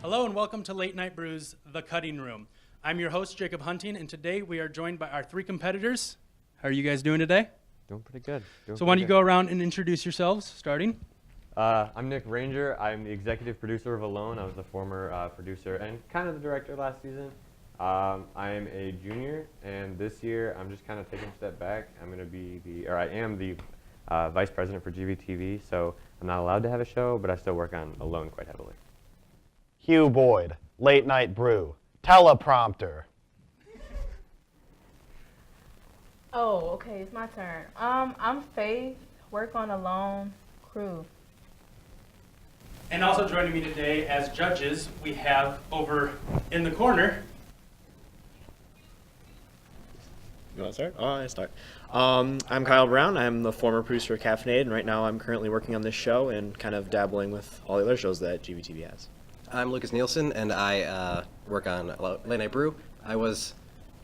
Hello and welcome to Late Night Brew's The Cutting Room. I'm your host, Jacob Hunting, and today we are joined by our three competitors. How are you guys doing today? Doing pretty good. So why don't you go around and introduce yourselves, starting? I'm Nick Ranger. I'm the executive producer of Alone. I was the former producer and kind of the director last season. I am a junior, and this year I'm just kind of taking a step back. I am the vice president for GVTV, so I'm not allowed to have a show, but I still work on Alone quite heavily. Hugh Boyd, Late Night Brew, teleprompter. Oh, okay, it's my turn. I'm Faith, work on Alone, crew. And also joining me today as judges, we have over in the corner. You want to start? Oh, I start. I'm Kyle Brown. I'm the former producer of Caffeinated, and right now I'm currently working on this show and kind of dabbling with all the other shows that GVTV has. I'm Lucas Nielsen, and I work on Late Night Brew. I was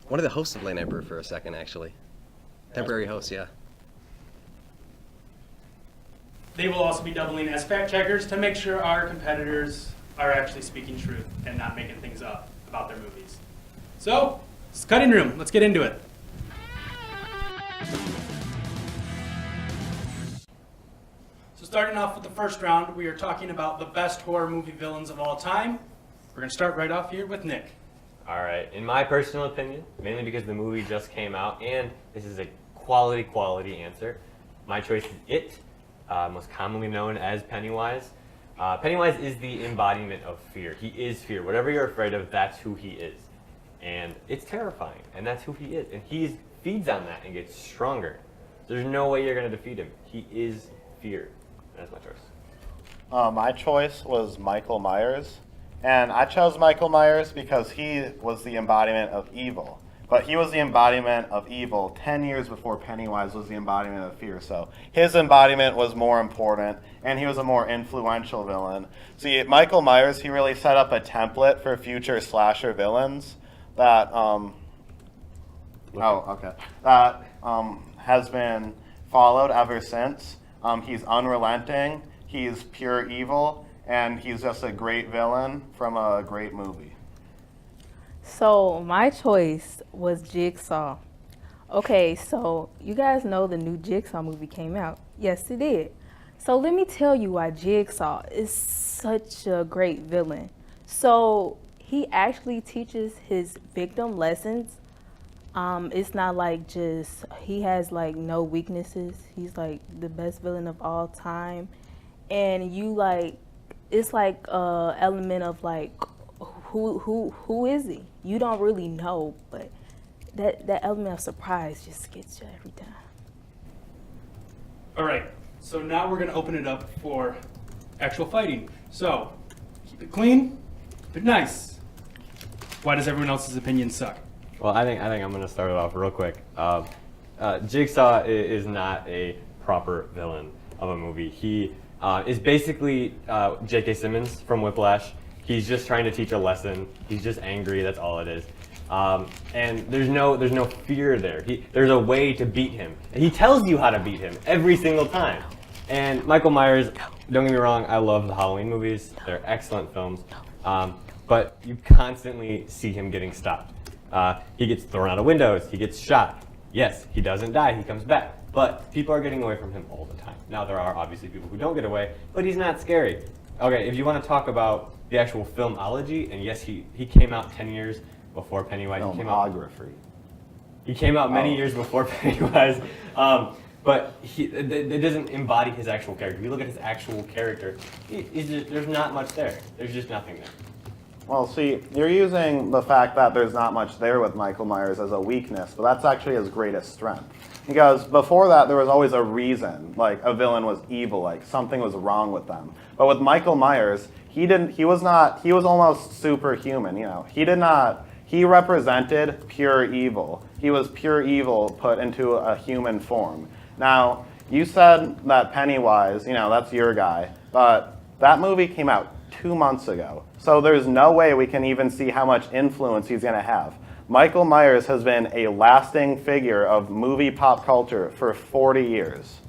one of the hosts of Late Night Brew for a second, actually. Temporary host, yeah. They will also be doubling as fact checkers to make sure our competitors are actually speaking truth and not making things up about their movies. So, it's Cutting Room. Let's get into it. So starting off with the first round, we are talking about the best horror movie villains of all time. We're going to start right off here with Nick. All right, in my personal opinion, mainly because the movie just came out, and this is a quality answer, my choice is It, most commonly known as Pennywise. Pennywise is the embodiment of fear. He is fear. Whatever you're afraid of, that's who he is. And it's terrifying, and that's who he is. And he feeds on that and gets stronger. There's no way you're going to defeat him. He is fear. That's my choice. My choice was Michael Myers, and I chose Michael Myers because he was the embodiment of evil. But he was the embodiment of evil 10 years before Pennywise was the embodiment of fear. So his embodiment was more important, and he was a more influential villain. See, Michael Myers, he really set up a template for future slasher villains that has been followed ever since. He's unrelenting, he's pure evil, and he's just a great villain from a great movie. So my choice was Jigsaw. Okay, so you guys know the new Jigsaw movie came out. Yes, it did. So let me tell you why Jigsaw is such a great villain. So he actually teaches his victim lessons. It's not like just, he has like no weaknesses. He's like the best villain of all time. And you like, it's like a element of like, who is he? You don't really know, but that element of surprise just gets you every time. All right, so now we're going to open it up for actual fighting. So, keep it clean, keep it nice. Why does everyone else's opinion suck? Well, I think I'm going to start it off real quick. Jigsaw is not a proper villain of a movie. He is basically J.K. Simmons from Whiplash. He's just trying to teach a lesson. He's just angry. That's all it is. And there's no fear there. There's a way to beat him. He tells you how to beat him every single time. And Michael Myers, don't get me wrong, I love the Halloween movies. They're excellent films. But you constantly see him getting stopped. He gets thrown out of windows. He gets shot. Yes, he doesn't die. He comes back. But people are getting away from him all the time. Now, there are obviously people who don't get away, but he's not scary. Okay, if you want to talk about the actual filmology, and yes, he came out 10 years before Pennywise. Filmography. He came out many years before Pennywise, but it doesn't embody his actual character. If you look at his actual character, there's not much there. There's just nothing there. Well, see, you're using the fact that there's not much there with Michael Myers as a weakness, but that's actually his greatest strength. Because before that, there was always a reason, like a villain was evil, like something was wrong with them. But with Michael Myers, he was almost superhuman, you know. He represented pure evil. He was pure evil put into a human form. Now, you said that Pennywise, you know, that's your guy, but that movie came out 2 months ago. So there's no way we can even see how much influence he's gonna have. Michael Myers has been a lasting figure of movie pop culture for 40 years.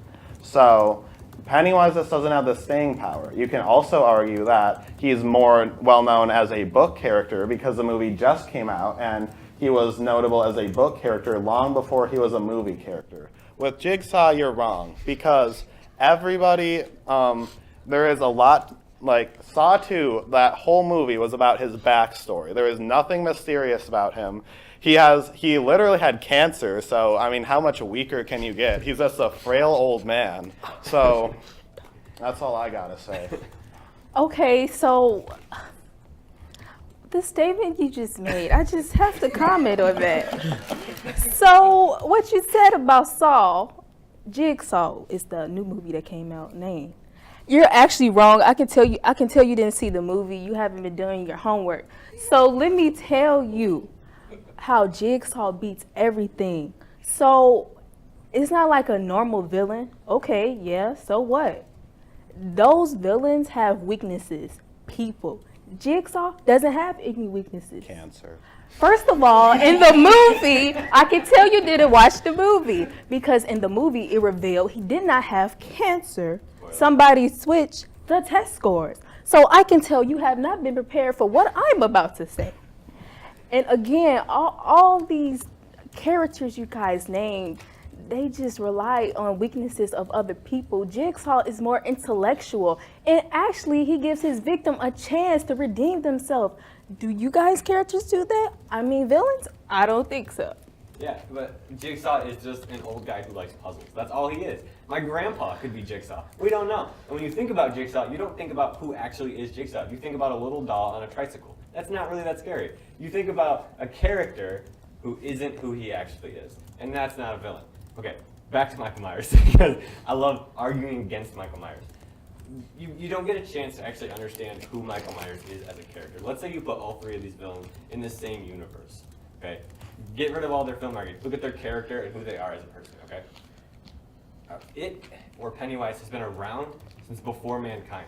So Pennywise just doesn't have the staying power. You can also argue that he's more well known as a book character because the movie just came out and he was notable as a book character long before he was a movie character. With Jigsaw, you're wrong because everybody, there is a lot, like Saw 2, that whole movie was about his backstory. There is nothing mysterious about him. He literally had cancer, so I mean, how much weaker can you get? He's just a frail old man. So that's all I gotta say. Okay, so the statement you just made, I just have to comment on that. So what you said about Saw, Jigsaw is the new movie that came out named. You're actually wrong. I can tell you didn't see the movie. You haven't been doing your homework. So let me tell you how Jigsaw beats everything. So it's not like a normal villain. Okay, yeah, so what? Those villains have weaknesses. People. Jigsaw doesn't have any weaknesses. Cancer. First of all, in the movie, I can tell you didn't watch the movie because in the movie it revealed he did not have cancer. Somebody switched the test scores. So I can tell you have not been prepared for what I'm about to say. And again, all these characters you guys named, they just rely on weaknesses of other people. Jigsaw is more intellectual, and actually he gives his victim a chance to redeem themselves. Do you guys characters do that? I mean, villains? I don't think so. Yeah, but Jigsaw is just an old guy who likes puzzles. That's all he is. My grandpa could be Jigsaw. We don't know. And when you think about Jigsaw, you don't think about who actually is Jigsaw. You think about a little doll on a tricycle. That's not really that scary. You think about a character who isn't who he actually is. And that's not a villain. Okay, back to Michael Myers, because I love arguing against Michael Myers. You don't get a chance to actually understand who Michael Myers is as a character. Let's say you put all three of these villains in the same universe, okay? Get rid of all their film arguments. Look at their character and who they are as a person, okay? It, or Pennywise, has been around since before mankind,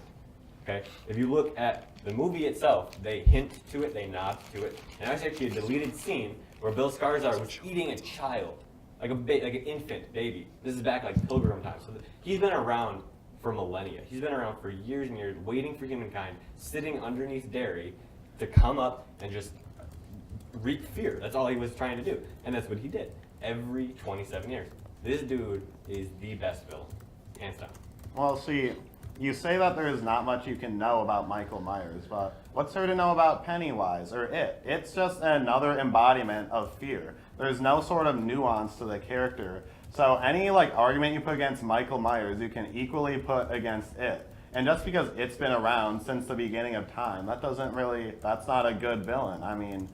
okay? If you look at the movie itself, they hint to it, they nod to it, and there's actually a deleted scene where Bill Skarsgård was eating a child, like an infant baby. This is back like Pilgrim times. So he's been around for millennia. He's been around for years and years, waiting for humankind, sitting underneath Derry to come up and just wreak fear. That's all he was trying to do. And that's what he did every 27 years. This dude is the best villain, hands down. Well, see, you say that there is not much you can know about Michael Myers, but what's there to know about Pennywise or It? It's just another embodiment of fear. There's no sort of nuance to the character. So any argument you put against Michael Myers, you can equally put against It. And just because It's been around since the beginning of time, that's not a good villain. I mean,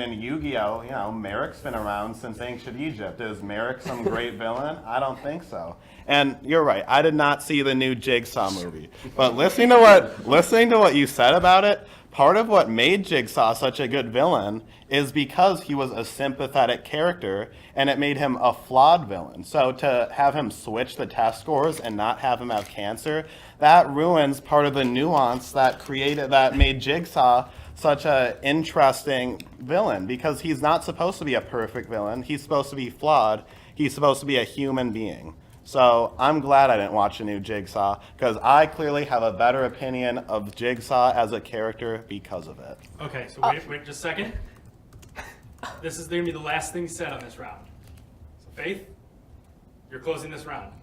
in Yu-Gi-Oh, Merrick's been around since ancient Egypt. Is Merrick some great villain? I don't think so. And you're right, I did not see the new Jigsaw movie. But listening to what you said about it, part of what made Jigsaw such a good villain is because he was a sympathetic character, and it made him a flawed villain. So to have him switch the test scores and not have him have cancer, that ruins part of the nuance that made Jigsaw such an interesting villain, because he's not supposed to be a perfect villain. He's supposed to be flawed. He's supposed to be a human being. So I'm glad I didn't watch a new Jigsaw, because I clearly have a better opinion of Jigsaw as a character because of it. Okay, so wait just a second. This is going to be the last thing said on this round. So Faith, you're closing this round.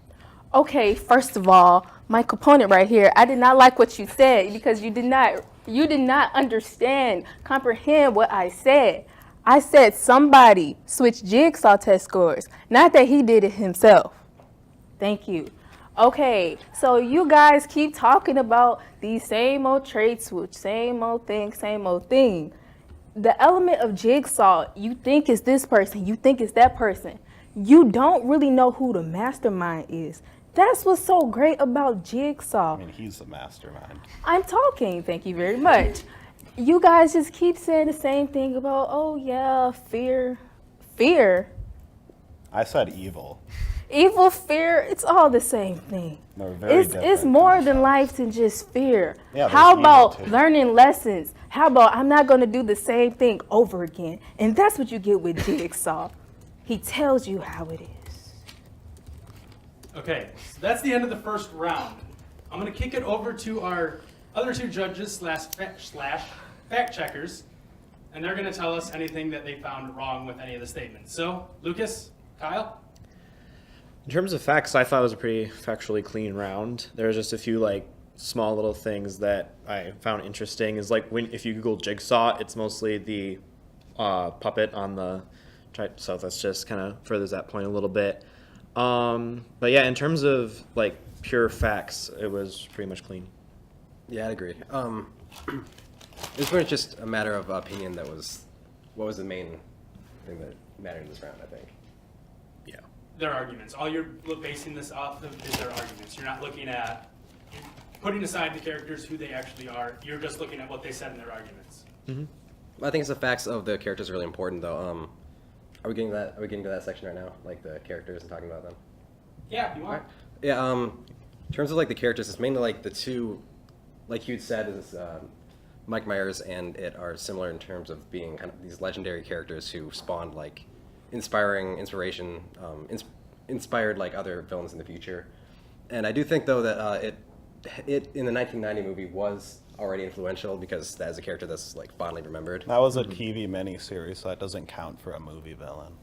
Okay, first of all, my opponent right here, I did not like what you said because you did not understand, comprehend what I said. I said somebody switched Jigsaw test scores, not that he did it himself. Thank you. Okay, so you guys keep talking about these same old traits, same old thing, same old thing. The element of Jigsaw, you think is this person, you think is that person. You don't really know who the mastermind is. That's what's so great about Jigsaw. I mean, he's the mastermind. I'm talking, thank you very much. You guys just keep saying the same thing about, oh yeah, fear. Fear? I said evil. Evil, fear, it's all the same thing. They're very different. It's more than life than just fear. Yeah, how there's about evil too. learning lessons? How about I'm not going to do the same thing over again? And that's what you get with Jigsaw. He tells you how it is. Okay, so that's the end of the first round. I'm going to kick it over to our other two judges slash fact checkers, and they're going to tell us anything that they found wrong with any of the statements. So, Lucas, Kyle? In terms of facts, I thought it was a pretty factually clean round. There was just a few like small little things that I found interesting. Is like if you Google Jigsaw, it's mostly the puppet on the so that's just kind of furthers that point a little bit. But yeah, in terms of like pure facts, it was pretty much clean. Yeah, I'd agree. It was pretty much just a matter of opinion. What was the main thing that mattered in this round, I think. Yeah. Their arguments. All you're basing this off of is their arguments. You're not looking at, putting aside the characters, who they actually are. You're just looking at what they said in their arguments. Mm-hmm. I think the facts of the characters are really important, though. Are we getting that? Are we getting to that section right now, like the characters and talking about them? Yeah, if you want. Yeah. In terms of like the characters, it's mainly like the two, like you'd said, is Mike Myers and it are similar in terms of being kind of these legendary characters who spawned like inspired like other villains in the future. And I do think though that it in the 1990 movie was already influential because that is a character that's like fondly remembered. That was a TV miniseries, so that doesn't count for a movie villain.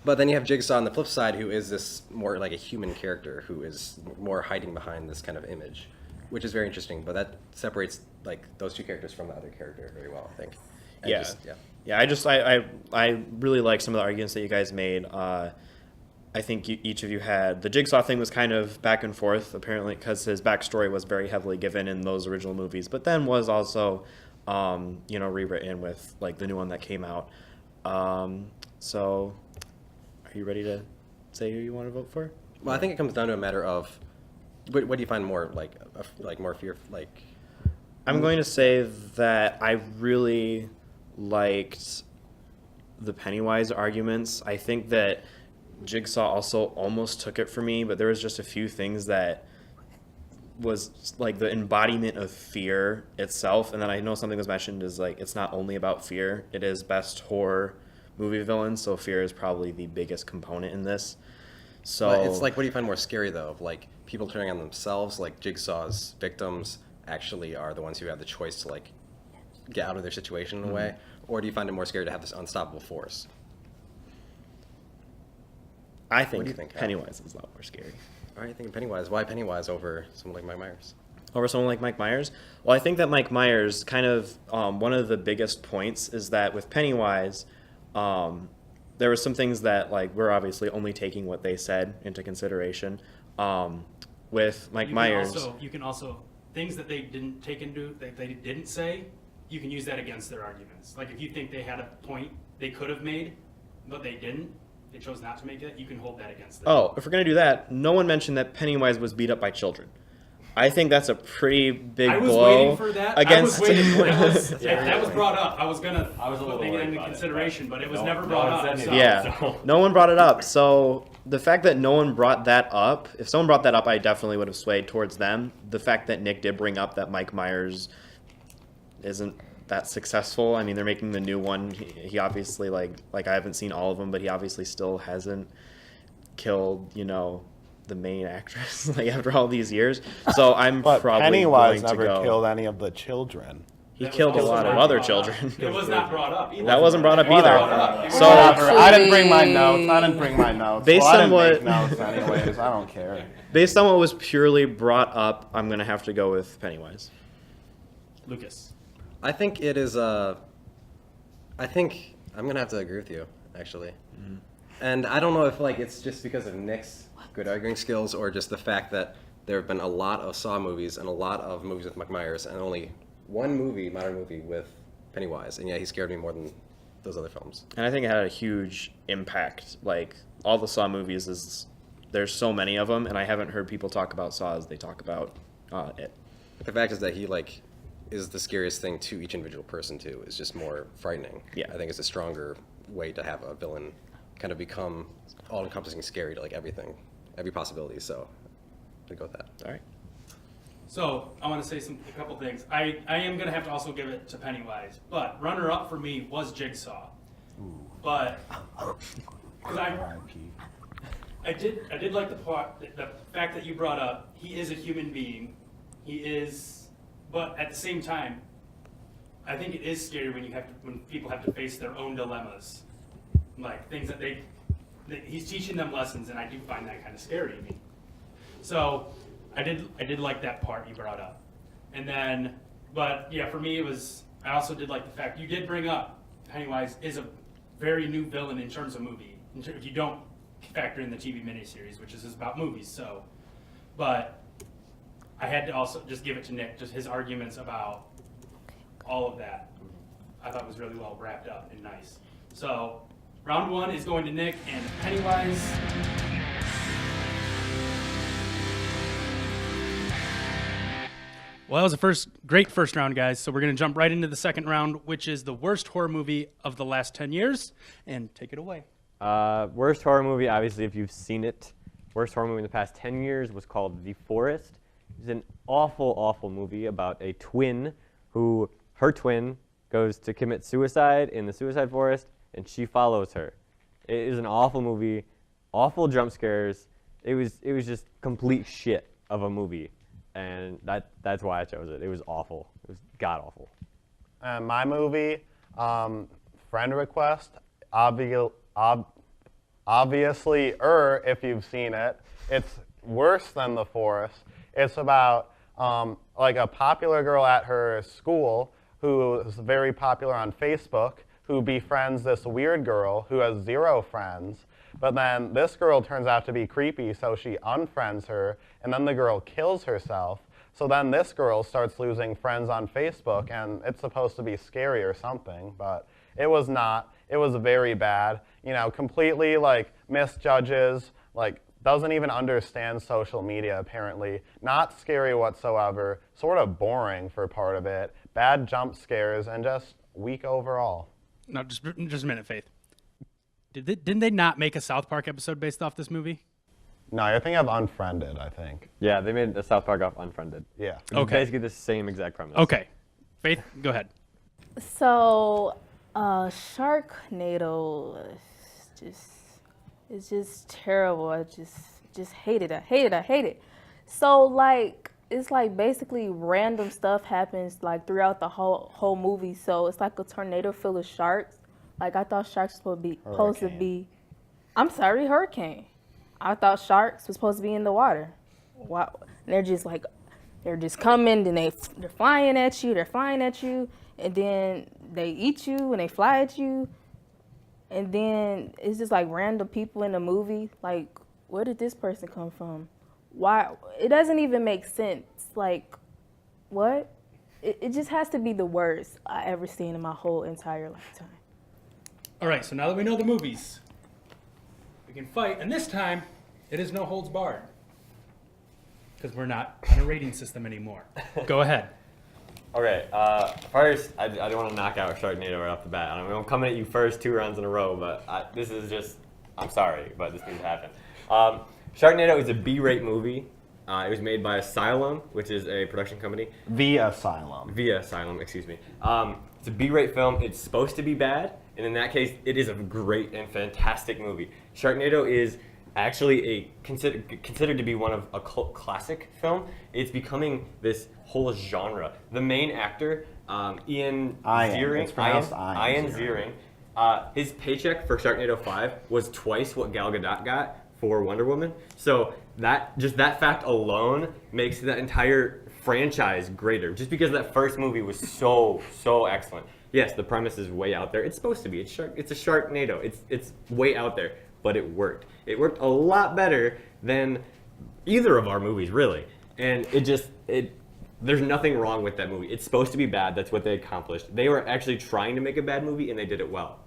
But then you have Jigsaw on the flip side, who is this more like a human character who is more hiding behind this kind of image, which is very interesting. But that separates like those two characters from the other character very well, I think. And I really like some of the arguments that you guys made. I think each of you had the Jigsaw thing was kind of back and forth, apparently, because his backstory was very heavily given in those original movies, but then was also, rewritten with like the new one that came out. So, are you ready to say who you want to vote for? Well, I think it comes down to a matter of what do you find more more fear like. I'm going to say that I really liked the Pennywise arguments. I think that Jigsaw also almost took it for me, but there was just a few things that was like the embodiment of fear itself. And then I know something was mentioned is like it's not only about fear, it is best horror movie villain, so fear is probably the biggest component in this. So but it's like, what do you find more scary though? Like people turning on themselves, like Jigsaw's victims actually are the ones who have the choice to like get out of their situation in a way, or do you find it more scary to have this unstoppable force? I What do you think think, Pennywise is a lot more scary. All right, thinking Pennywise. Why Pennywise over someone like Mike Myers? Over someone like Mike Myers? Well, I think that Mike Myers kind of, one of the biggest points is that with Pennywise, there were some things that like we're obviously only taking what they said into consideration. With Mike Myers, You can also things that they didn't take into that they didn't say. You can use that against their arguments. Like if you think they had a point they could have made, but they didn't. They chose not to make it. You can hold that against them. oh, if we're gonna do that, no one mentioned that Pennywise was beat up by children. I think that's a pretty big I was blow waiting for that. against. I was waiting for that. That was brought up. I was a put little it worried into about it, consideration, but it was no- never no brought one up. said So. anything. Yeah, no one brought it up. So the fact that no one brought that up, if someone brought that up, I definitely would have swayed towards them. The fact that Nick did bring up that Mike Myers isn't that successful. I mean, they're making the new one. He obviously like I haven't seen all of them, but he obviously still hasn't killed, the main actress like after all these years. So I'm But probably Pennywise going to never go. killed any of the children. He That was killed a also lot of not other brought children. up. It was not brought up either. That wasn't brought up Whatever. either. So- So Whatever. I didn't bring my Actually- notes. Based Well, I on didn't what- make notes anyways. I don't care. based on what was purely brought up, I'm gonna have to go with Pennywise. Lucas. I think it is. I think I'm gonna have to agree with you actually, and I don't know if like it's just because of Nick's good arguing skills or just the fact that there have been a lot of Saw movies and a lot of movies with Mike Myers and only one modern movie with Pennywise, and yeah, he scared me more than those other films. And I think it had a huge impact. Like all the Saw movies there's so many of them, and I haven't heard people talk about Saw as they talk about it. But the fact is that he like is the scariest thing to each individual person too. Is just more frightening. Yeah. I think it's a stronger way to have a villain kind of become all-encompassing, scary to like everything, every possibility. So I'd go with that. All right. So I want to say a couple things. I am going to have to also give it to Pennywise, but runner-up for me was Jigsaw. But 'Cause I did like the fact that you brought up. He is a human being. He is, but at the same time, I think it is scary when people have to face their own dilemmas, like things that he's teaching them lessons, and I do find that kind of scary to me. So I did like that part you brought up, and then, but yeah, for me I also did like the fact you did bring up Pennywise is a very new villain in terms of movie. If you don't factor in the TV miniseries, which is about movies, so, but I had to also just give it to Nick, just his arguments about all of that. I thought was really well wrapped up and nice. So round 1 is going to Nick and Pennywise. Well, that was a great first round, guys. So we're going to jump right into the second round, which is the worst horror movie of the last 10 years. And take it away. Worst horror movie, obviously, if you've seen it. Worst horror movie in the past 10 years was called The Forest. It's an awful, awful movie about a twin her twin goes to commit suicide in the suicide forest, and she follows her. It is an awful movie, awful jump scares. It was just complete shit of a movie, and that's why I chose it. It was awful. It was god awful. My movie, Friend Request, obviously, if you've seen it, it's worse than The Forest. It's about like a popular girl at her school who is very popular on Facebook, who befriends this weird girl who has 0 friends. But then this girl turns out to be creepy, so she unfriends her, and then the girl kills herself. So then this girl starts losing friends on Facebook, and it's supposed to be scary or something, but it was not. It was very bad. You know, completely like misjudges, like doesn't even understand social media apparently. Not scary whatsoever, sort of boring for part of it. Bad jump scares, and just weak overall. No, just a minute, Faith. Didn't they not make a South Park episode based off this movie? No, I think I've Unfriended, I think. Yeah, they made a South Park off Unfriended. Yeah. It's basically the same exact premise. Okay. Faith, go ahead. So, Sharknado, it's just terrible. I just hate it. I hate it. So, like, it's like basically random stuff happens like throughout the whole movie. So it's like a tornado full of sharks. Like I thought sharks were supposed to be. I'm sorry, hurricane. I thought sharks were supposed to be in the water. Wow, they're just coming, and they're flying at you, and then they eat you and they fly at you, and then it's just like random people in the movie. Like, where did this person come from? Why? It doesn't even make sense. Like, what? It just has to be the worst I ever seen in my whole entire lifetime. All right, so now that we know the movies, we can fight, and this time it is no holds barred because we're not on a rating system anymore. Go ahead. Okay, first, I don't want to knock out Sharknado right off the bat. I'm coming at you first 2 rounds in a row, but this is just, I'm sorry, but this needs to happen. Sharknado is a B-rate movie. It was made by Asylum, which is a production company. Via Asylum, excuse me. It's a B-rate film. It's supposed to be bad, and in that case, it is a great and fantastic movie. Sharknado is actually considered to be one of a cult classic film. It's becoming this whole genre. The main actor, Ian Ziering, his paycheck for Sharknado 5 was twice what Gal Gadot got for Wonder Woman. So that fact alone makes that entire franchise greater. Just because that first movie was so excellent. Yes, the premise is way out there. It's supposed to be. It's a Sharknado. It's way out there, but it worked. It worked a lot better than either of our movies, really. And there's nothing wrong with that movie. It's supposed to be bad. That's what they accomplished. They were actually trying to make a bad movie, and they did it well.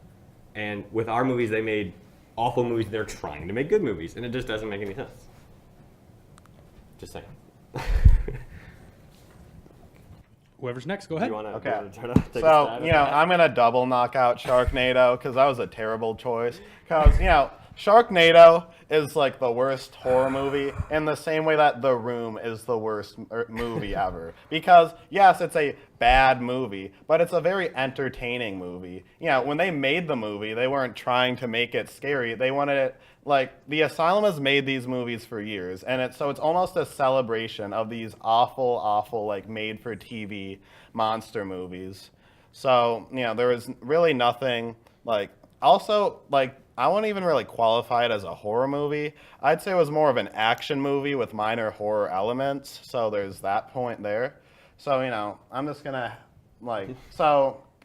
And with our movies, they made awful movies. They're trying to make good movies, and it just doesn't make any sense. Just saying. Whoever's next, go ahead. Okay. So, I'm going to double knock out Sharknado because that was a terrible choice. Because, Sharknado is like the worst horror movie in the same way that The Room is the worst movie ever. Because yes, it's a bad movie, but it's a very entertaining movie. You know, when they made the movie, they weren't trying to make it scary. They wanted it like the Asylum has made these movies for years, and it's almost a celebration of these awful like made for TV monster movies. So, you know, there was really nothing like also like I wouldn't even really qualify it as a horror movie. I'd say it was more of an action movie with minor horror elements. So there's that point there. So, you know, I'm just gonna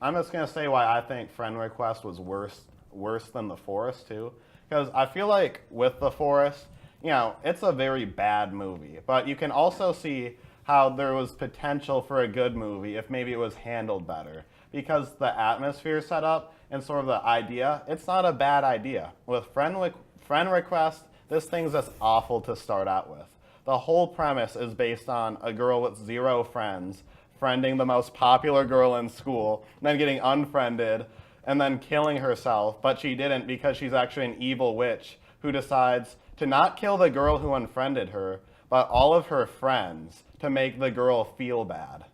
say why I think Friend Request was worse than The Forest too. Because I feel like with The Forest, you know, it's a very bad movie. But you can also see how there was potential for a good movie if maybe it was handled better. Because the atmosphere set up and sort of the idea, it's not a bad idea. With Friend Request, this thing's just awful to start out with. The whole premise is based on a girl with 0 friends friending the most popular girl in school, then getting unfriended, and then killing herself, but she didn't because she's actually an evil witch who decides to not kill the girl who unfriended her, but all of her friends to make the girl feel bad.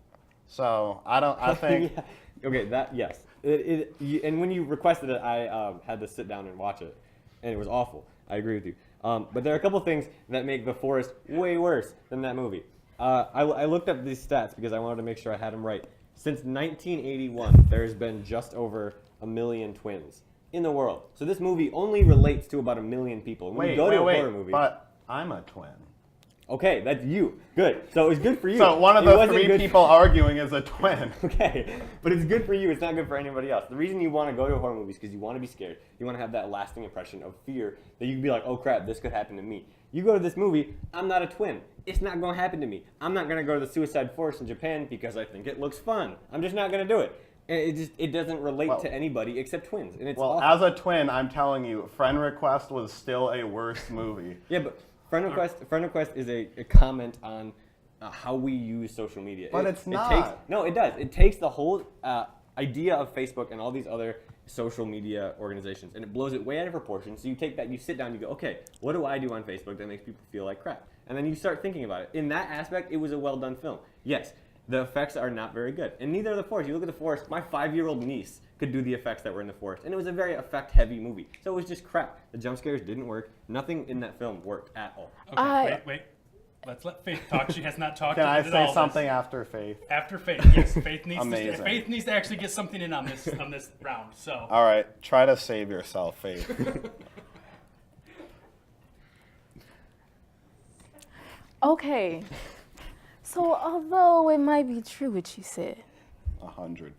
So I think... Yeah. Okay, yes. And when you requested it, I had to sit down and watch it, and it was awful. I agree with you. But there are a couple things that make The Forest way worse than that movie. I looked up these stats because I wanted to make sure I had them right. Since 1981, there's been just over 1 million twins in the world. So this movie only relates to about 1 million people. When you go to a horror movie, but I'm a twin. Okay, that's you. Good. So it's good for you. So one of the 3 people arguing is a twin. Okay, but it's good for you. It's not good for anybody else. The reason you want to go to horror movies is because you want to be scared. You want to have that lasting impression of fear that you can be like, oh crap, this could happen to me. You go to this movie, I'm not a twin. It's not going to happen to me. I'm not going to go to the Suicide Forest in Japan because I think it looks fun. I'm just not going to do it. And it doesn't relate to anybody except twins. And it's awful. As a twin, I'm telling you, Friend Request was still a worse movie. Yeah, but Friend Request is a comment on how we use social media. But it's not. It does. It takes the whole idea of Facebook and all these other social media organizations, and it blows it way out of proportion. So you take that, you sit down, you go, okay, what do I do on Facebook that makes people feel like crap? And then you start thinking about it. In that aspect, it was a well-done film. Yes, the effects are not very good. And neither are The Forest. You look at The Forest, my 5-year-old niece could do the effects that were in The Forest. And it was a very effect-heavy movie. So it was just crap. The jump scares didn't work. Nothing in that film worked at all. Okay, wait. Let's let Faith talk. She has not talked. Can I at say all something this. after Faith? After Faith, yes. Faith needs Amazing. to actually get something in on this round. So. All right, try to save yourself, Faith. Okay. So although it might be true what you said, 100%.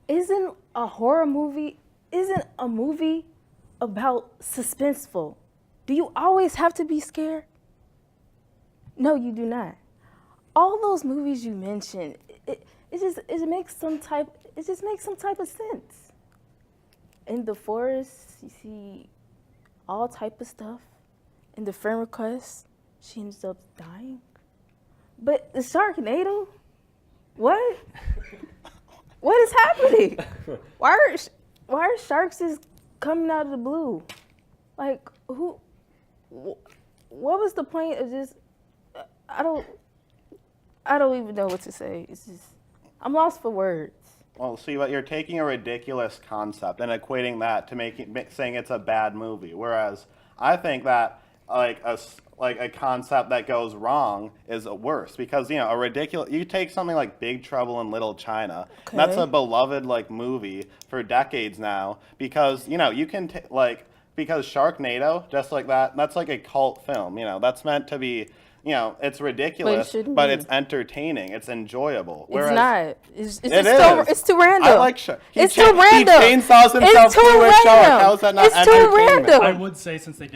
isn't a movie about suspenseful? Do you always have to be scared? No, you do not. All those movies you mentioned, it just makes some type of sense. In The Forest, you see all type of stuff. In The Friend Request, she ends up dying. But the Sharknado, what? What is happening? Why are sharks just coming out of the blue? Like, who? What was the point of just? I don't even know what to say. It's just, I'm lost for words. Well, see, but you're taking a ridiculous concept and equating that to saying it's a bad movie. Whereas I think that like a concept that goes wrong is worse because you take something like Big Trouble in Little China. Okay. That's a beloved movie for decades now because you can because Sharknado, just like that's like a cult film. That's meant to be. It's ridiculous, but it's entertaining. It's enjoyable. Whereas it's not. It's is. It's too random. I like shark. It's too random. He chainsaws himself through a shark. How is that not It's too entertainment? random. I would say since they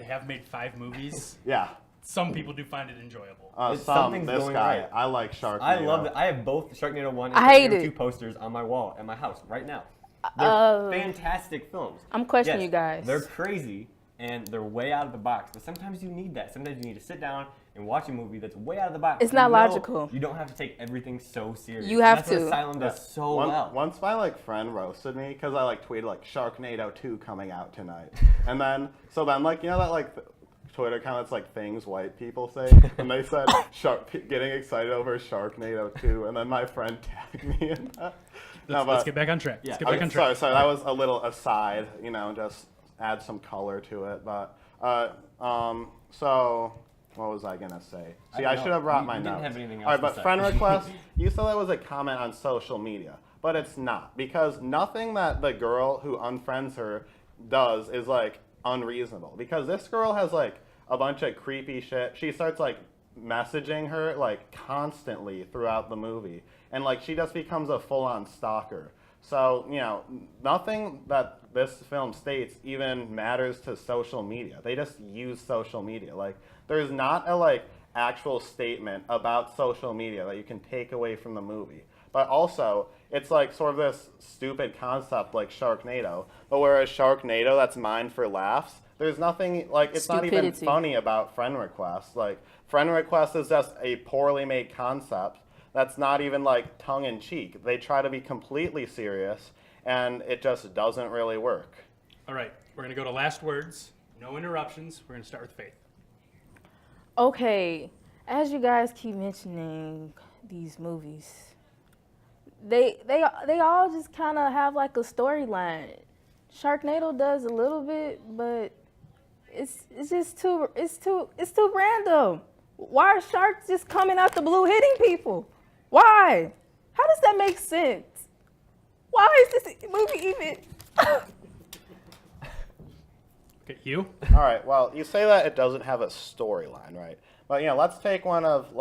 have made 5 movies, Yeah. some people do find it enjoyable. Something's This going guy. right. I like Sharknado. I love it. I have both Sharknado 1 and I hate Sharknado 2 it. posters on my wall at my house right now. They're fantastic films. I'm questioning Yes, you guys. They're crazy and they're way out of the box, but sometimes you need that. Sometimes you need to sit down and watch a movie that's way out of the box. It's not You know logical. You don't have to take everything so serious. You have That's what to. Asylum does so well. Once my friend roasted me because I tweeted Sharknado 2 coming out tonight, and then you know that Twitter account that's things white people say, and they said getting excited over Sharknado 2, and then my friend tagged me in that. Let's get back on track. Yeah. Let's get back on track. Sorry, that was a little aside, just add some color to it. But so what was I gonna say? See, I should have brought my You didn't notes. have anything All right, else to but say. friend request. You said that was a comment on social media, but it's not, because nothing that the girl who unfriends her does is unreasonable. Because this girl has a bunch of creepy shit. She starts messaging her constantly throughout the movie, and she just becomes a full-on stalker. So nothing that this film states even matters to social media. They just use social media. There's not a actual statement about social media that you can take away from the movie. But also, it's sort of this stupid concept like Sharknado, but whereas Sharknado, that's mined for laughs, there's nothing, it's not even Stupidity. funny about friend requests. Friend request is just a poorly made concept that's not even tongue-in-cheek. They try to be completely serious, and it just doesn't really work. All right, we're going to go to last words. No interruptions. We're going to start with Faith. Okay, as you guys keep mentioning these movies, they all just kind of have a storyline. Sharknado does a little bit, but it's just too random. Why are sharks just coming out the blue hitting people? Why? How does that make sense? Why is this movie even? Okay, you? All right, well, you say that it doesn't have a storyline, right? But, let's take one of,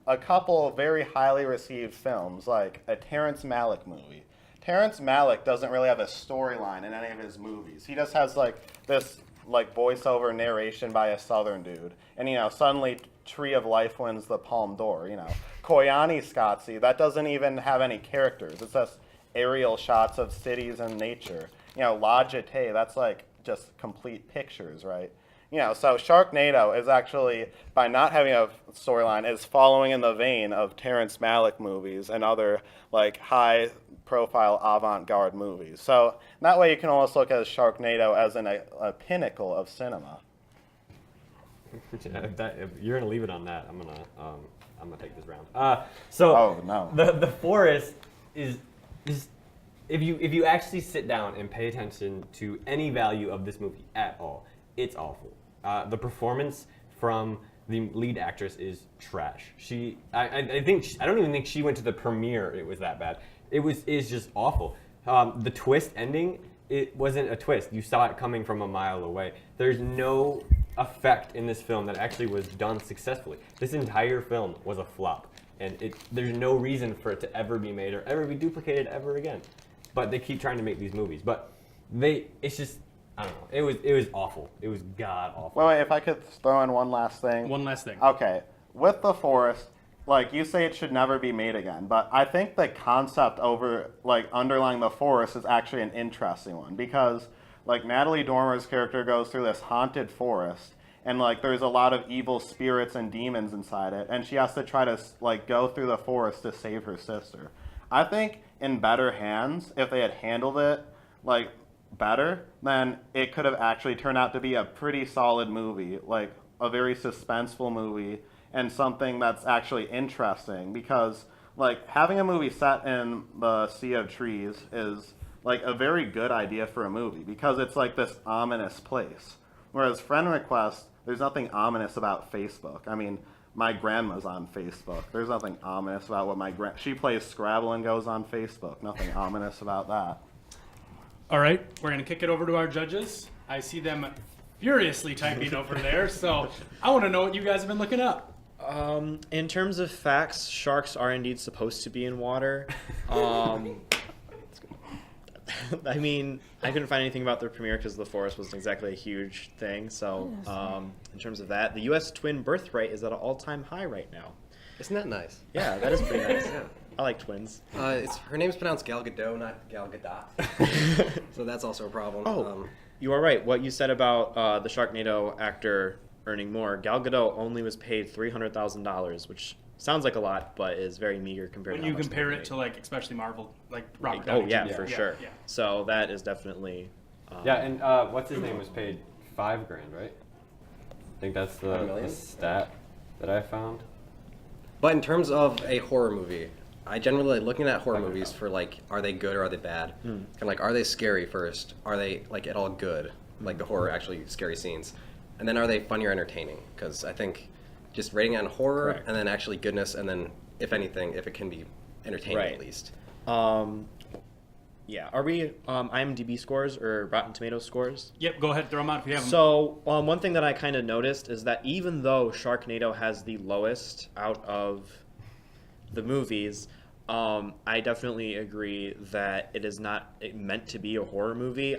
a couple of very highly received films, like a Terrence Malick movie. Terrence Malick doesn't really have a storyline in any of his movies. He just has, this, voiceover narration by a Southern dude. And, suddenly Tree of Life wins the Palme d'Or, Koyani Scotzi, that doesn't even have any characters. It's just aerial shots of cities and nature. La Jetée, that's, just complete pictures, right? So Sharknado is actually, by not having a storyline, is following in the vein of Terrence Malick movies and other high-profile avant-garde movies. So that way you can almost look at Sharknado as a pinnacle of cinema. If you're gonna leave it on that, I'm gonna take this round. Oh, no. The forest is if you actually sit down and pay attention to any value of this movie at all, it's awful. The performance from the lead actress is trash. I don't even think she went to the premiere. It was that bad. It's just awful. The twist ending, it wasn't a twist. You saw it coming from a mile away. There's no effect in this film that actually was done successfully. This entire film was a flop, and there's no reason for it to ever be made or ever be duplicated ever again. But they keep trying to make these movies, but it's just, I don't know. It was awful. It was god awful. Wait, if I could throw in one last thing. One last thing. Okay, with The Forest, you say it should never be made again, but I think the concept underlying The Forest is actually an interesting one, because Natalie Dormer's character goes through this haunted forest, and there's a lot of evil spirits and demons inside it, and she has to try to go through the forest to save her sister. I think in better hands, if they had handled it better, then it could have actually turned out to be a pretty solid movie, a very suspenseful movie, and something that's actually interesting, because having a movie set in the Sea of Trees is a very good idea for a movie, because it's this ominous place. Whereas Friend Request, there's nothing ominous about Facebook. I mean, my grandma's on Facebook. There's nothing ominous about what she plays Scrabble and goes on Facebook. Nothing ominous about that. All right, we're going to kick it over to our judges. I see them furiously typing over there, so I want to know what you guys have been looking up. In terms of facts, sharks are indeed supposed to be in water. I mean, I couldn't find anything about the premiere because The Forest wasn't exactly a huge thing. So, in terms of that, the U.S. twin birth rate is at an all-time high right now. Isn't that nice? Yeah, that is pretty nice. Yeah. I like twins. Her name's pronounced Gal Gadot, not Gal Gadot. So that's also a problem. Oh, you are right. What you said about the Sharknado actor earning more. Gal Gadot only was paid $300,000, which sounds like a lot, but is very meager compared When to you how much compare they it made. to like especially Marvel, like Robert Oh Downey yeah, Jr. for sure. Yeah. So that is definitely. Yeah, and what's his name was paid $5 grand, right? I think that's $5 the million? stat that I found. But in terms of a horror movie, I generally like looking at horror movies for like, are they good or are they bad? Kind of like, are they scary first? Are they like at all good? Like the horror actually scary scenes, and then are they funny or entertaining? Because I think just rating on horror Correct. and then actually goodness, and then if anything, if it can be entertaining Right. at least. Yeah. Are we IMDb scores or Rotten Tomatoes scores? Yep, go ahead, throw them out if you have them. So one thing that I kind of noticed is that even though Sharknado has the lowest out of the movies, I definitely agree that it is not meant to be a horror movie.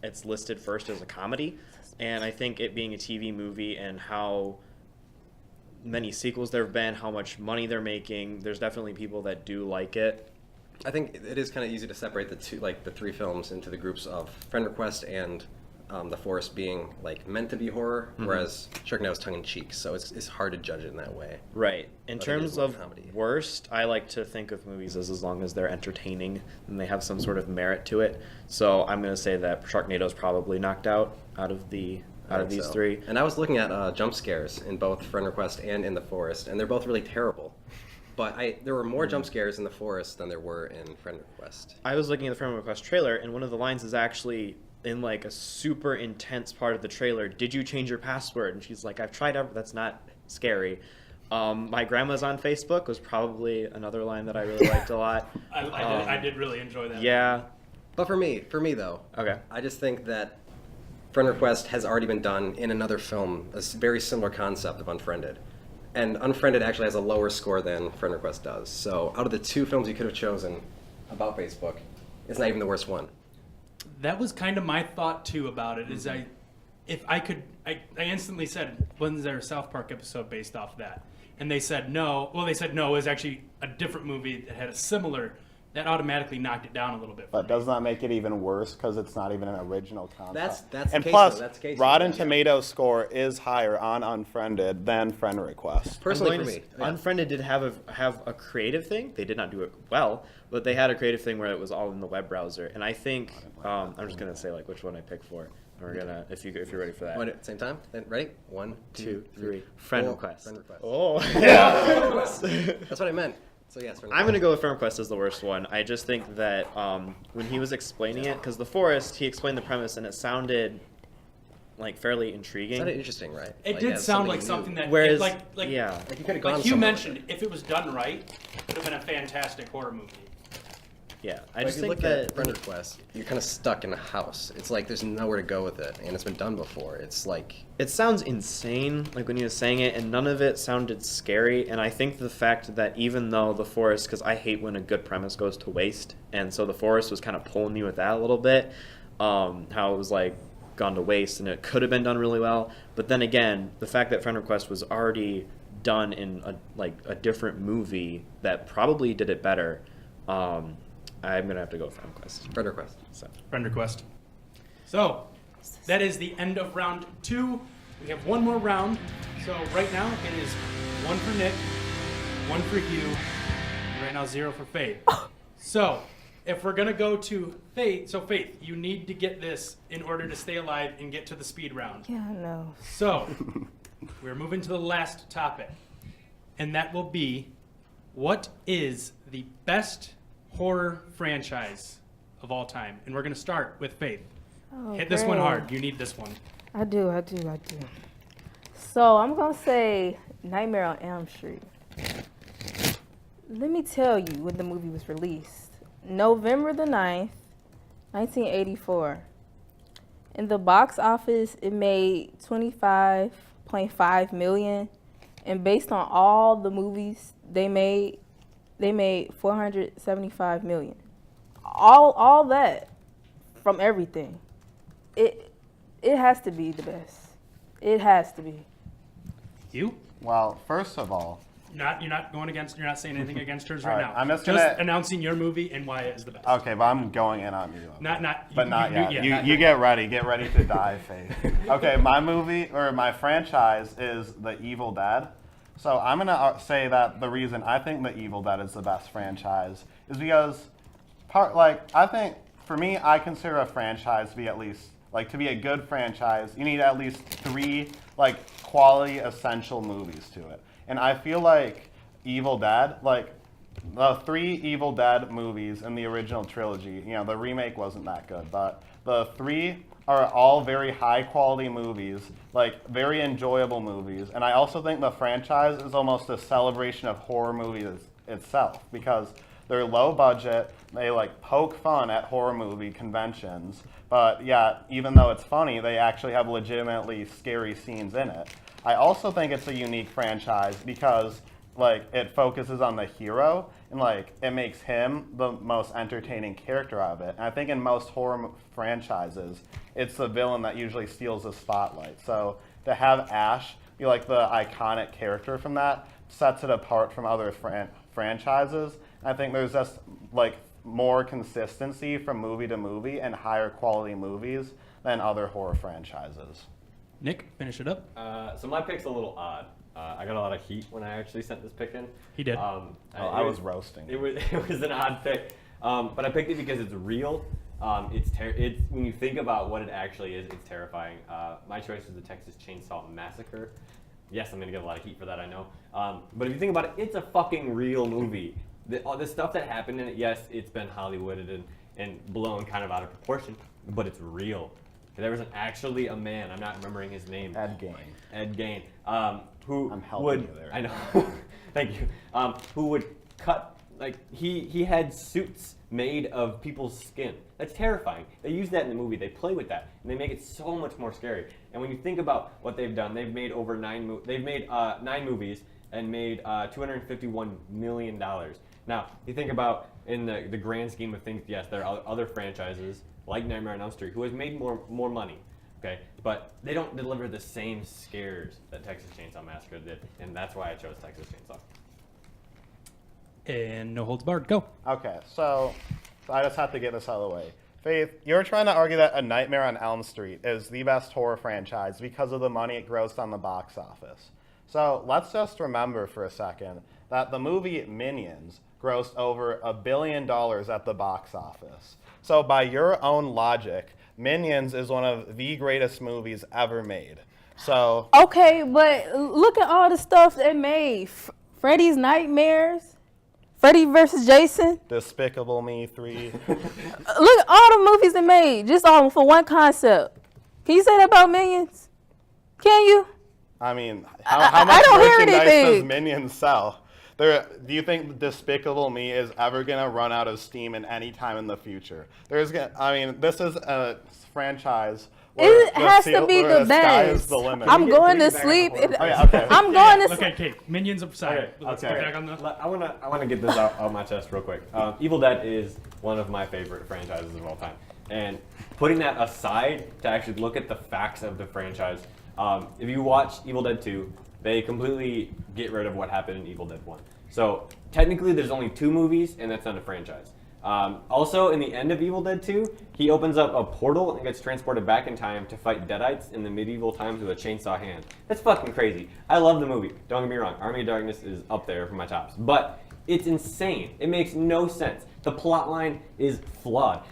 It's listed first as a comedy, and I think it being a TV movie and how many sequels there have been, how much money they're making, there's definitely people that do like it. I think it is kind of easy to separate the three films into the groups of Friend Request and The Forest being like meant to be horror, whereas Sharknado is tongue in cheek, so it's hard to judge it in that way. Right. In But it is terms more of comedy. worst, I like to think of movies as long as they're entertaining and they have some sort of merit to it. So I'm going to say that Sharknado is probably knocked out of these So- three. And I was looking at jump scares in both Friend Request and in The Forest, and they're both really terrible. But there were more jump scares in The Forest than there were in Friend Request. I was looking at the Friend Request trailer, and one of the lines is actually in like a super intense part of the trailer. Did you change your password? And she's like, I've tried. That's not scary. My grandma's on Facebook was probably another line that I really liked a lot. I did really enjoy that. Yeah. But for me though, Okay. I just think that Friend Request has already been done in another film, a very similar concept of Unfriended. And Unfriended actually has a lower score than Friend Request does. So out of the two films you could have chosen about Facebook, it's not even the worst one. That was kind of my thought too about it. Is if I could, I instantly said, wasn't there a South Park episode based off that? And they said no. Well, they said no. It was actually a different movie that had a similar. That automatically knocked it down a little bit. But does that make it even worse because it's not even an original concept? That's the and case, plus, though. That's the case, Rotten though. Tomatoes score is higher on Unfriended than Friend Request. Personally for I'm going me. to say, Unfriended did have a creative thing. They did not do it well, but they had a creative thing where it was all in the web browser. And I think I'm just going to say like which one I pick for. And we're gonna if you're ready for that. What, at the same time? Then ready? 1, 2, 3. Friend Four. Request. Friend Request. Oh. That's what I meant. So yes, Friend I'm Request. gonna go with Friend Request as the worst one. I just think that when he was explaining it, because The Forest, he explained the premise and it sounded like fairly intriguing. Sounded interesting, right? It Like, did yeah, sound like new. something that, Whereas, like yeah, Like you could have like gone Hugh somewhere with mentioned, if it was done right, it would have been a fantastic horror movie. yeah. I But just if you think look that at Friend Request, you're kind of stuck in a house. It's like there's nowhere to go with it, and it's been done before. It's like it sounds insane, like when he was saying it, and none of it sounded scary. And I think the fact that even though The Forest, because I hate when a good premise goes to waste, and so The Forest was kind of pulling me with that a little bit, how it was like gone to waste, and it could have been done really well. But then again, the fact that Friend Request was already done in a different movie that probably did it better. I'm gonna have to go with Friend Request. Friend Request. So. Friend request. So, that is the end of round 2. We have one more round. So right now it is 1 for Nick, 1 for Hugh, and right now 0 for Faith. So, if we're gonna go to Faith, Faith, you need to get this in order to stay alive and get to the speed round. Yeah, I know. So, we're moving to the last topic, and that will be, what is the best horror franchise of all time? And we're going to start with Faith. Oh, Hit this one great. hard. You need this one. I do. So I'm gonna say Nightmare on Elm Street. Let me tell you when the movie was released. November the 9th, 1984. In the box office, it made $25.5 million. And based on all the movies they made $475 million. All that from everything. It has to be the best. It has to be. You? Well, first of all, You're not going against. You're not saying anything against hers All right right, now. I'm just gonna- announcing your movie and why it is the best. Okay, but I'm going in on you. Not. But not yet. yeah, you not you yet. get ready. Get ready to die, Faith. Okay, my movie or my franchise is The Evil Dead. So I'm gonna say that the reason I think The Evil Dead is the best franchise is because I think for me, I consider a franchise to be at least to be a good franchise, you need at least 3 quality essential movies to it. And I feel like Evil Dead, the 3 Evil Dead movies in the original trilogy, the remake wasn't that good, but the 3 are all very high quality movies, very enjoyable movies. And I also think the franchise is almost a celebration of horror movies itself because they're low budget, they poke fun at horror movie conventions, but yeah, even though it's funny, they actually have legitimately scary scenes in it. I also think it's a unique franchise because it focuses on the hero and it makes him the most entertaining character of it. And I think in most horror franchises, it's the villain that usually steals the spotlight. So to have Ash be the iconic character from that sets it apart from other franchises. I think there's just more consistency from movie to movie and higher quality movies than other horror franchises. Nick, finish it up. So my pick's a little odd. I got a lot of heat when I actually sent this pick in. He did. I was roasting. It was an odd pick, but I picked it because it's real. It's when you think about what it actually is, it's terrifying. My choice was the Texas Chainsaw Massacre. Yes, I'm gonna get a lot of heat for that, I know. But if you think about it, it's a fucking real movie. The stuff that happened in it, yes, it's been Hollywooded and blown kind of out of proportion, but it's real. There was actually a man, I'm not remembering his name. Ed Gein. Who I'm helping would, you there. I know, thank you, who would cut, he had suits made of people's skin. That's terrifying. They use that in the movie, they play with that, and they make it so much more scary. And when you think about what they've done, they've made over 9 movies and made $251 million. Now, you think about in the grand scheme of things, yes, there are other franchises like Nightmare on Elm Street who has made more money, okay? But they don't deliver the same scares that Texas Chainsaw Massacre did, and that's why I chose Texas Chainsaw. And no holds barred. Go. Okay, so I just have to get this out of the way. Faith, you're trying to argue that A Nightmare on Elm Street is the best horror franchise because of the money it grossed on the box office. So let's just remember for a second that the movie Minions grossed over $1 billion at the box office. So by your own logic, Minions is one of the greatest movies ever made. So Okay, but look at all the stuff they made. Freddy's Nightmares, Freddy vs. Jason. Despicable Me 3. Look at all the movies they made, just all for one concept. Can you say that about Minions? Can you? I mean, I how much don't hear merchandise does anything. Minions sell? Do you think Despicable Me is ever gonna run out of steam in any time in the future? This is a franchise. Where It has to be where the sky is best. the limit. I'm going to Can we get back sleep. on the horror Oh, yeah, okay. I'm going to Okay, sleep. okay. Minions aside. Okay, Let's okay. get back on the. I wanna get this out my chest real quick. Evil Dead is one of my favorite franchises of all time, and putting that aside to actually look at the facts of the franchise, if you watch Evil Dead 2, they completely get rid of what happened in Evil Dead 1. So technically, there's only 2 movies, and that's not a franchise. Also, in the end of Evil Dead 2, he opens up a portal and gets transported back in time to fight Deadites in the medieval times with a chainsaw hand. That's fucking crazy. I love the movie. Don't get me wrong. Army of Darkness is up there for my tops. But it's insane. It makes no sense. The plot line is flawed.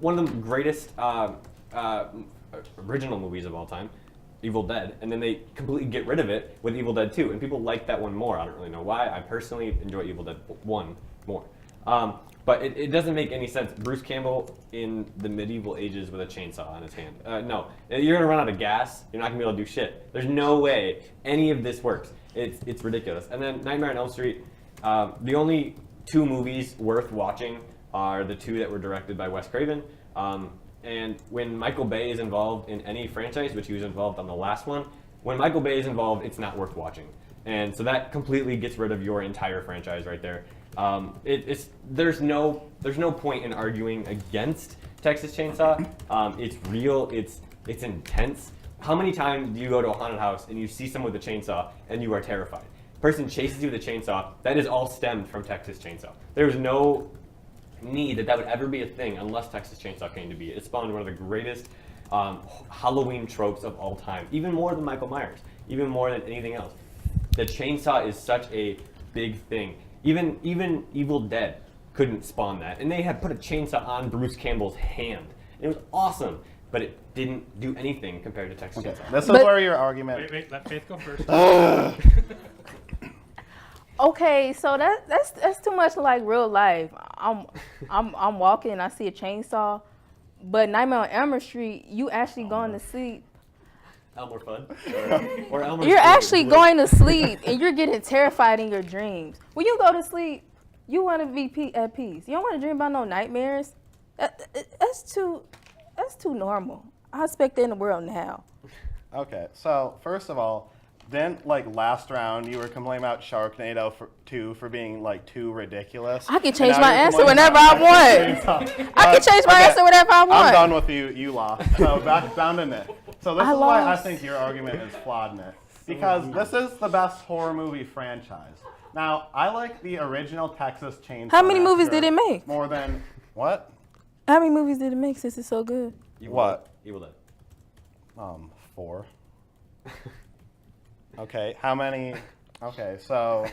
One of the greatest original movies of all time, Evil Dead, and then they completely get rid of it with Evil Dead 2, and people like that one more. I don't really know why. I personally enjoy Evil Dead 1 more. But it doesn't make any sense. Bruce Campbell in the medieval ages with a chainsaw on his hand. No, you're gonna run out of gas. You're not gonna be able to do shit. There's no way any of this works. It's ridiculous. And then Nightmare on Elm Street, the only 2 movies worth watching are the 2 that were directed by Wes Craven. And when Michael Bay is involved in any franchise, which he was involved on the last one, when Michael Bay is involved, it's not worth watching. And so that completely gets rid of your entire franchise right there. There's no point in arguing against Texas Chainsaw. It's real. It's intense. How many times do you go to a haunted house and you see someone with a chainsaw and you are terrified? person chases you with a chainsaw, that is all stemmed from Texas Chainsaw. There was no need that would ever be a thing unless Texas Chainsaw came to be. It spawned one of the greatest Halloween tropes of all time, even more than Michael Myers, even more than anything else. The chainsaw is such a big thing. Even Evil Dead couldn't spawn that, and they had put a chainsaw on Bruce Campbell's hand. It was awesome, but it didn't do anything compared to Texas Chainsaw. This is where your argument. Wait, let Faith go first. Okay, so that's too much like real life. I'm walking, I see a chainsaw, but Nightmare on Elm Street, you actually going to sleep. Elmer Fudd? Or Elmer You're Street actually is going to sleep, and you're getting terrified in your dreams. When you go to sleep, you want to be at peace. You don't want to dream about no nightmares. That's too normal. I expect that in the world now. Okay, so first of all, then like last round you were complaining about Sharknado 2 for being like too ridiculous. I can And change now my you're answer complaining whenever I about want. Chainsaw. I can change my answer whenever I want. I'm done with you. You lost. So back down to Nick. So this I is why I lost. think your argument is flawed, Nick. Because this is the best horror movie franchise. Now, I like the original Texas Chainsaw How many movies Massacre did it make? More than what? How many movies did it make since it's so good? What? Evil Dead. 4. Okay, how many? Okay, so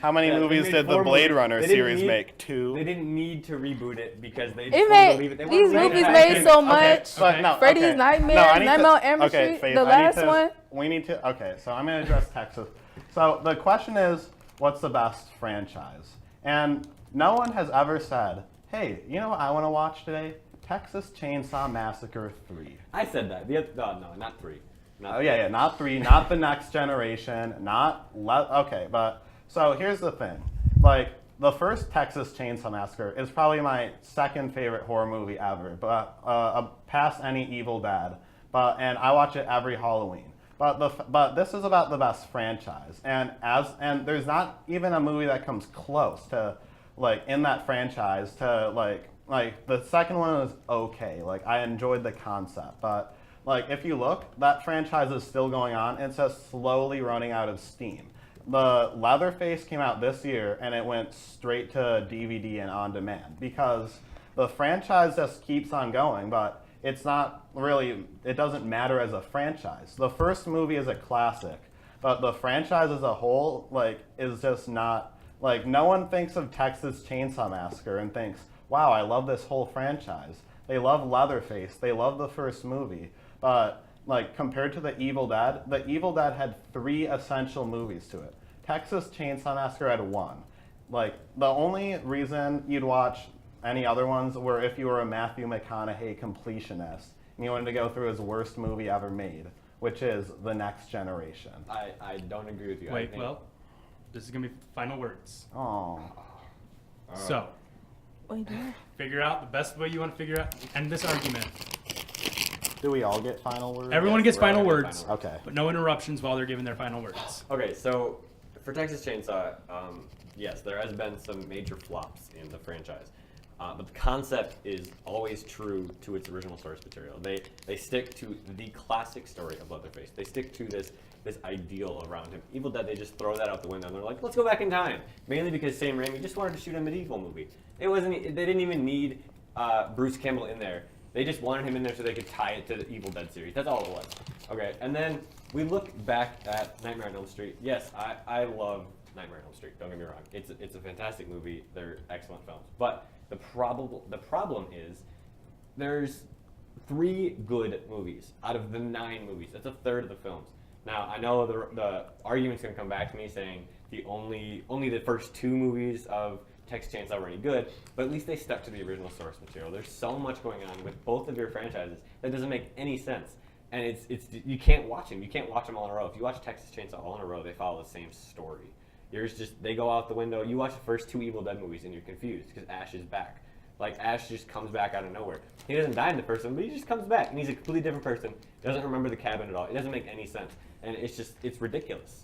how many Yeah, they movies made did the 4 Blade movies. Runner They didn't series need- make? 2. They didn't need to reboot it because they It just wanted to leave made it. They these wanted to leave movies it. made so much. But no, Freddy's okay. Nightmares, No, I need Nightmare on to, Elm okay, Street, Faith, the I need last to- one. We need to. Okay, so I'm going to address Texas. So the question is, what's the best franchise? And no one has ever said, "Hey, you know what I want to watch today? Texas Chainsaw Massacre 3." I said that. No, not 3. Not Oh yeah, not 3, not the next generation, not okay, but so here's the thing. Like the first Texas Chainsaw Massacre is probably my second favorite horror movie ever, but past any Evil Dead. And I watch it every Halloween. But this is about the best franchise, and there's not even a movie that comes close to like in that franchise to like the second one was okay. Like I enjoyed the concept, but like if you look, that franchise is still going on. And it's just slowly running out of steam. The Leatherface came out this year, and it went straight to DVD and on demand because the franchise just keeps on going, but it's not really, it doesn't matter as a franchise. The first movie is a classic, but the franchise as a whole, like, is just not, like, no one thinks of Texas Chainsaw Massacre and thinks, wow, I love this whole franchise. They love Leatherface, they love the first movie, but, like, compared to the Evil Dead had 3 essential movies to it. Texas Chainsaw Massacre had 1. Like, the only reason you'd watch any other ones were if you were a Matthew McConaughey completionist and you wanted to go through his worst movie ever made, which is The Next Generation. I don't agree with you. I Wait, think, well, this is gonna be final words. Oh. So, Wait, what? figure out the best way you want to figure out end this argument. Do we all get final words? Everyone gets we're all final gonna get words, final Okay. but no interruptions while they're giving their final words. Okay, so for Texas Chainsaw, yes, there has been some major flops in the franchise. But the concept is always true to its original source material. They stick to the classic story of Leatherface. They stick to this ideal around him. Evil Dead, they just throw that out the window and they're like, let's go back in time. Mainly because Sam Raimi just wanted to shoot a medieval movie. They didn't even need Bruce Campbell in there. They just wanted him in there so they could tie it to the Evil Dead series. That's all it was. Okay, and then we look back at Nightmare on Elm Street. Yes, I love Nightmare on Elm Street. Don't get me wrong. It's a fantastic movie. They're excellent films. But the problem is there's 3 good movies out of the 9 movies. That's a third of the films. Now I know the argument's gonna come back to me saying only the first 2 movies of Texas Chainsaw were any good, but at least they stuck to the original source material. There's so much going on with both of your franchises that doesn't make any sense. And it's you can't watch them. You can't watch them all in a row. If you watch Texas Chainsaw all in a row, they follow the same story. Yours just, they go out the window. You watch the first 2 Evil Dead movies and you're confused because Ash is back. Like, Ash just comes back out of nowhere. He doesn't die in the first one, but he just comes back and he's a completely different person. Doesn't remember the cabin at all. It doesn't make any sense. And it's ridiculous.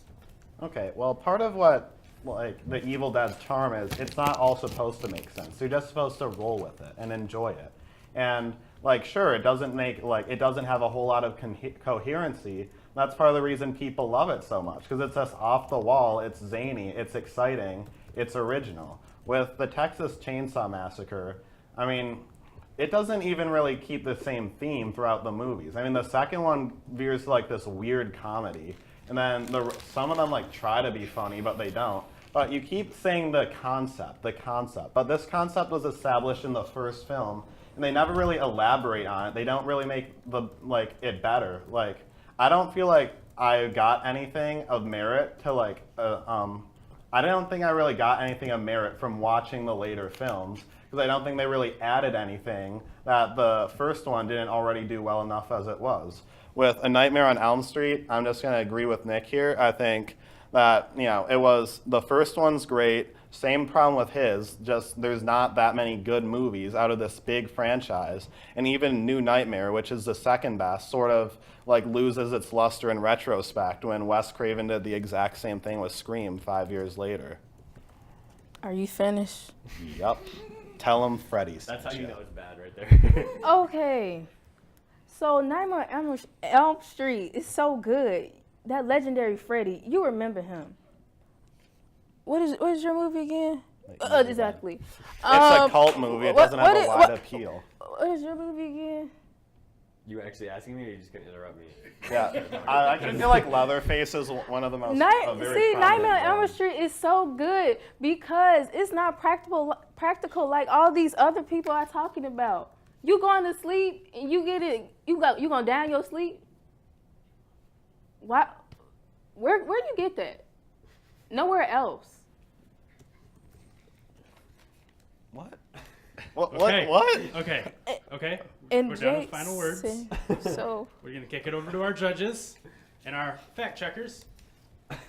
Okay, well, part of what like the Evil Dead's charm is, it's not all supposed to make sense. You're just supposed to roll with it and enjoy it. And like, sure, it doesn't have a whole lot of coherency. That's part of the reason people love it so much, because it's just off the wall, it's zany, it's exciting, it's original. With the Texas Chainsaw Massacre, I mean, it doesn't even really keep the same theme throughout the movies. I mean, the second one veers to like this weird comedy, and then some of them like try to be funny, but they don't. But you keep saying the concept. But this concept was established in the first film, and they never really elaborate on it. They don't really make it better. Like, I don't feel like I got anything of merit to I don't think I really got anything of merit from watching the later films, because I don't think they really added anything that the first one didn't already do well enough as it was. With A Nightmare on Elm Street, I'm just going to agree with Nick here. I think that, the first one's great. Same problem with his, just there's not that many good movies out of this big franchise. And even New Nightmare, which is the second best, sort of loses its luster in retrospect when Wes Craven did the exact same thing with Scream 5 years later. Are you finished? Yep. Tell him Freddy's. That's how you know it's bad right there. Okay. So Nightmare on Elm Street is so good. That legendary Freddy, you remember him. What is your movie again? Exactly. It's a cult movie. It doesn't have a wide appeal. What is your movie again? You actually asking me, or you just gonna interrupt me? Yeah, I feel like Leatherface is one of the most. Nightmare on Elm Street is so good because it's not practical like all these other people are talking about. You going to sleep and you get it. You gonna down your sleep. Why? Where you get that? Nowhere else. What? Okay. What? Okay. And We're down to Jake final words. So We're going to kick it over to our judges and our fact checkers.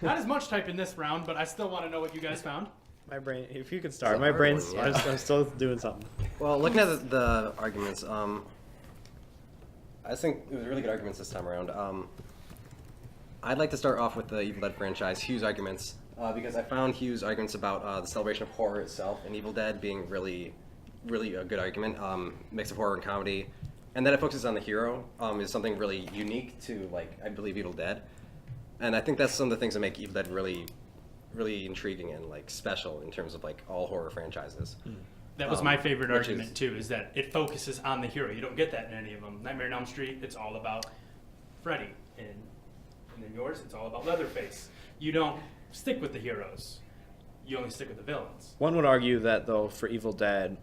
Not as much type in this round, but I still want to know what you guys found. My brain, if you could start. My brain's, I'm still doing something. Well, looking at the arguments, I think it was really good arguments this time around. I'd like to start off with the Evil Dead franchise, Hugh's arguments, because I found Hugh's arguments about the celebration of horror itself and Evil Dead being really a good argument, mix of horror and comedy, and that it focuses on the hero is something really unique to, I believe, Evil Dead. And I think that's some of the things that make Evil Dead really intriguing and special in terms of all horror franchises. That was my favorite which argument too, is that it focuses on the hero. You don't get that in any of them. Nightmare on Elm Street, it's all about Freddy, and then yours, it's all about Leatherface. You don't stick with the heroes. You only stick with the villains. One would argue that, though, for Evil Dead,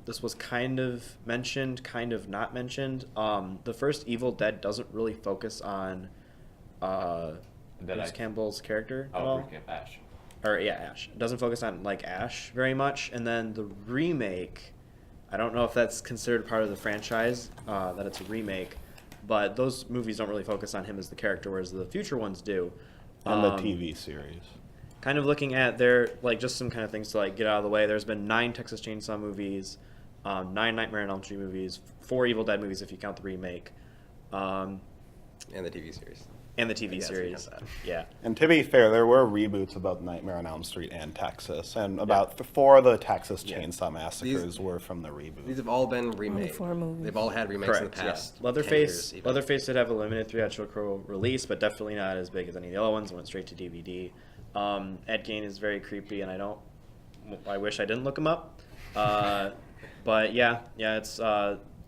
this was kind of mentioned, kind of not mentioned. The first Evil Dead doesn't really focus on Bruce Campbell's character at all. Ash. Ash. It doesn't focus on, Ash very much. And then the remake, I don't know if that's considered part of the franchise, that it's a remake, but those movies don't really focus on him as the character, whereas the future ones do. On the TV series. Kind of looking at their, just some kind of things to, get out of the way. There's been 9 Texas Chainsaw movies, 9 Nightmare on Elm Street movies, 4 Evil Dead movies if you count the remake. And the TV series. And the TV series. Yeah. And to be fair, there were reboots about Nightmare on Elm Street and Texas, and about 4 of the Texas Chainsaw Massacres were from the reboot. These have all been remade. 4 movies. They've all had remakes in the Correct, past. yeah. Leatherface did have a limited theatrical release, but definitely not as big as any of the other ones. It went straight to DVD. Ed Gein is very creepy, and I wish I didn't look him up. But yeah, it's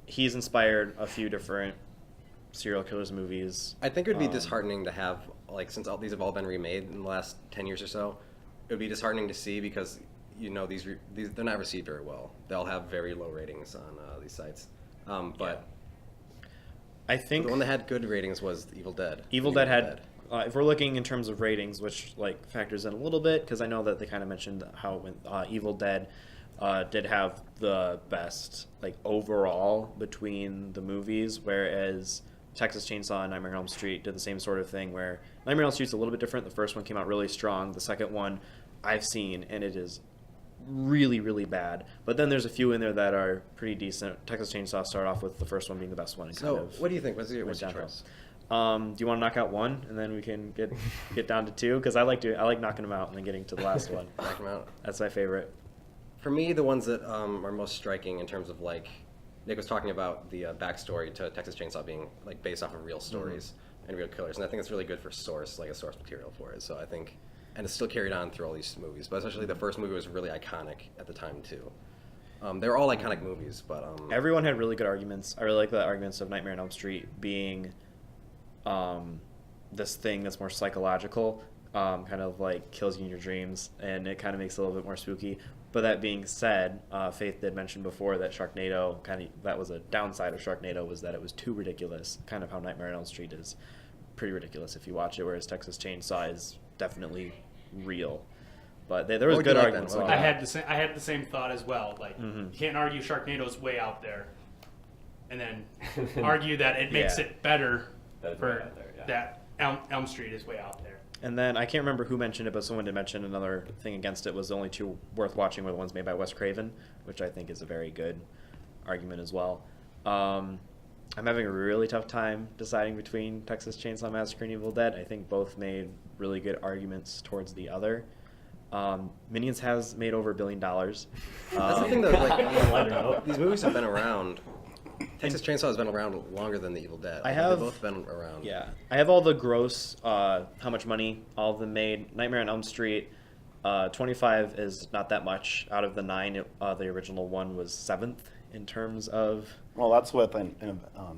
he's inspired a few different serial killers movies. I think it would be disheartening to have, since these have all been remade in the last 10 years or so, it would be disheartening to see because, these they're not received very well. They'll have very low ratings on these sites. But I think the one that had good ratings was Evil Dead. Evil Dead had, if we're looking in terms of ratings, which factors in a little bit, because I know that they kind of mentioned how Evil Dead did have the best overall between the movies, whereas Texas Chainsaw and Nightmare on Elm Street did the same sort of thing, where Nightmare on Elm Street's a little bit different. The first one came out really strong. The second one I've seen, and it is really, really bad. But then there's a few in there that are pretty decent. Texas Chainsaw started off with the first one being the best one. And So, what do you think? What's your downhill. choice? Do you want to knock out one, and then we can get down to 2? Because I like knocking them out and then getting to the last one. Knock them out. That's my favorite. For me, the ones that are most striking in terms of Nick was talking about the backstory to Texas Chainsaw being like based off of real stories and real killers, and I think it's really good for source, like a source material for it. So I think, and it's still carried on through all these movies, but especially the first movie was really iconic at the time too. They're all iconic movies, but Everyone had really good arguments. I really like the arguments of Nightmare on Elm Street being this thing that's more psychological, kind of like kills you in your dreams, and it kind of makes it a little bit more spooky. But that being said, Faith did mention before that Sharknado, that was a downside of Sharknado, was that it was too ridiculous, kind of how Nightmare on Elm Street is pretty ridiculous if you watch it, whereas Texas Chainsaw is definitely real. But there was What would you good like arguments. then? What on would that. I had the same thought as well. Like, you can't argue Sharknado's way out there, and then argue that it makes Yeah. it better That's way for out there, yeah. that Elm Street is way out there. And then I can't remember who mentioned it, but someone did mention another thing against it was the only two worth watching were the ones made by Wes Craven, which I think is a very good argument as well. I'm having a really tough time deciding between Texas Chainsaw Massacre and Evil Dead. I think both made really good arguments towards the other. Minions has made over $1 billion. that's the thing though. Like, these movies have been around. Texas Chainsaw has been around longer than the Evil Dead. I have- They've both been around. Yeah, I have all the gross, how much money all of them made. Nightmare on Elm Street, 25 is not that much. Out of the 9, the original one was 7th in terms of. Well, that's with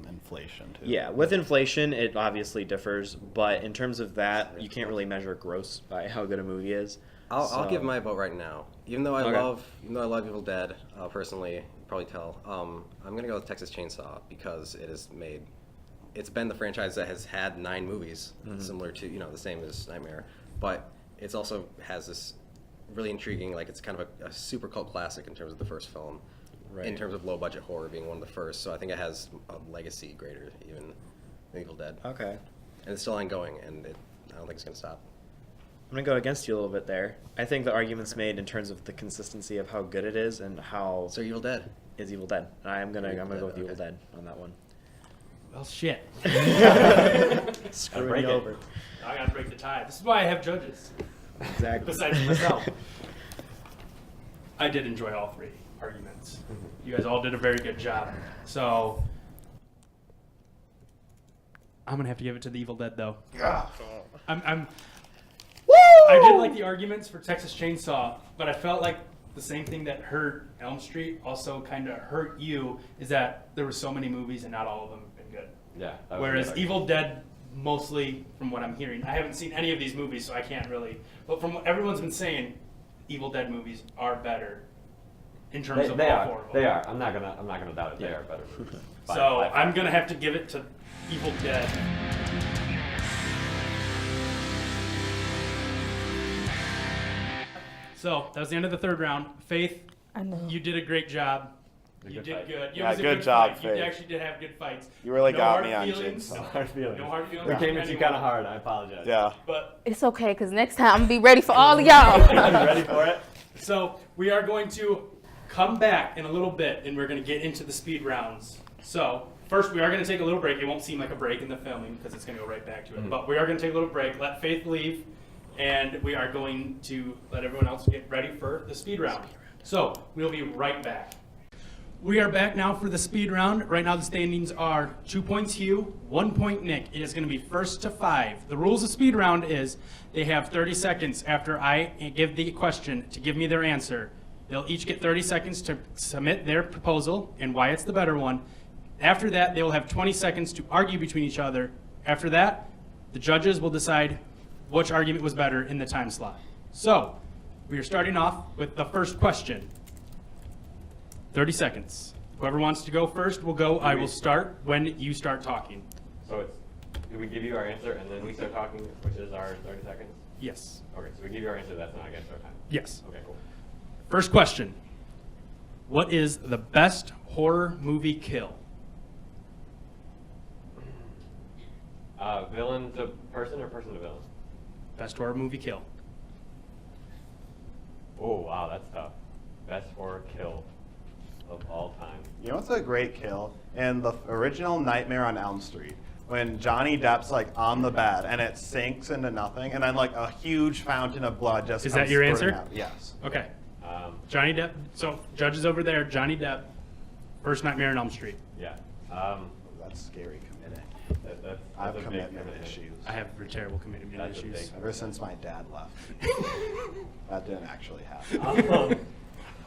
inflation too. Yeah, with inflation, it obviously differs, but in terms of that, you can't really measure gross by how good a movie is. I'll give my vote right now. Even though I Okay. love Evil Dead, personally, you can probably tell. I'm gonna go with Texas Chainsaw because it's been the franchise that has had 9 movies, similar to the same as Nightmare, but it's also has this really intriguing, like it's kind of a super cult classic in terms of the first film, Right. in terms of low budget horror being one of the first. So I think it has a legacy greater even than Evil Dead, Okay. and it's still ongoing, and I don't think it's gonna stop. I'm going to go against you a little bit there. I think the argument's made in terms of the consistency of how good it is and how So Evil Dead. is Evil Dead. I'm gonna go with Okay. Evil Dead on that one. Well, shit. Screwing break you it. over. I gotta break the tie. This is why I have judges, Exactly. besides myself. I did enjoy all 3 arguments. You guys all did a very good job. So I'm gonna have to give it to the Evil Dead, though. I did like the arguments for Texas Chainsaw, but I felt like the same thing that hurt Elm Street also kind of hurt you is that there were so many movies and not all of them have been good. Yeah. that was a Whereas good Evil Dead, mostly from what I'm hearing, I haven't seen any of these movies, so I can't really. But from what everyone's been saying, Evil Dead movies are better in terms argument. of They all are. 4 of them. They are. I'm not gonna doubt it. They are better movies. So By far. I'm gonna have to give it to Evil Dead. So that was the end of the 3rd round. Faith, I know. you did a great job. A You good did fight. good. It Yeah, was a good good job, fight. You Faith. actually did have good fights. You really No got hard me on feelings. Jigsaw. Hard feelings. No hard feelings. We came from at you anyone. kind of hard. I apologize. Yeah. But It's okay, because next time I'm going to be ready for all of y'all. You ready for it? so we are going to come back in a little bit, and we're going to get into the speed rounds. So first, we are going to take a little break. It won't seem like a break in the filming because it's going to go right back to it. But we are going to take a little break. Let Faith leave, and we are going to let everyone else get ready for the speed round. So we'll be right back. We are back now for the speed round. Right now the standings are 2 points Hugh, 1 point Nick. It is going to be 1st to 5. The rules of speed round is they have 30 seconds after I give the question to give me their answer. They'll each get 30 seconds to submit their proposal and why it's the better one. After that, they will have 20 seconds to argue between each other. After that, the judges will decide which argument was better in the time slot. So, we are starting off with the first question. 30 seconds. Whoever wants to go first will go. I will start when you start talking. So do we give you our answer and then we start talking, which is our 30 seconds? Yes. Okay, so we give you our answer, that's not against our time. Yes. Okay, cool. First question. What is the best horror movie kill? Villain to person or person to villain? Best horror movie kill. Oh, wow, that's tough. Best horror kill of all time. You know what's a great kill? In the original Nightmare on Elm Street, when Johnny Depp's like on the bed and it sinks into nothing, and then like a huge fountain of blood just Is comes that your spurting answer? out. Yes. Okay. Um, Johnny Depp. So, judges over there, Johnny Depp, First Nightmare on Elm Street. Yeah. That's scary committing. That's I have a big commitment commitment. issues. I have terrible commitment That's a issues. big- Ever since my dad left. That didn't actually happen.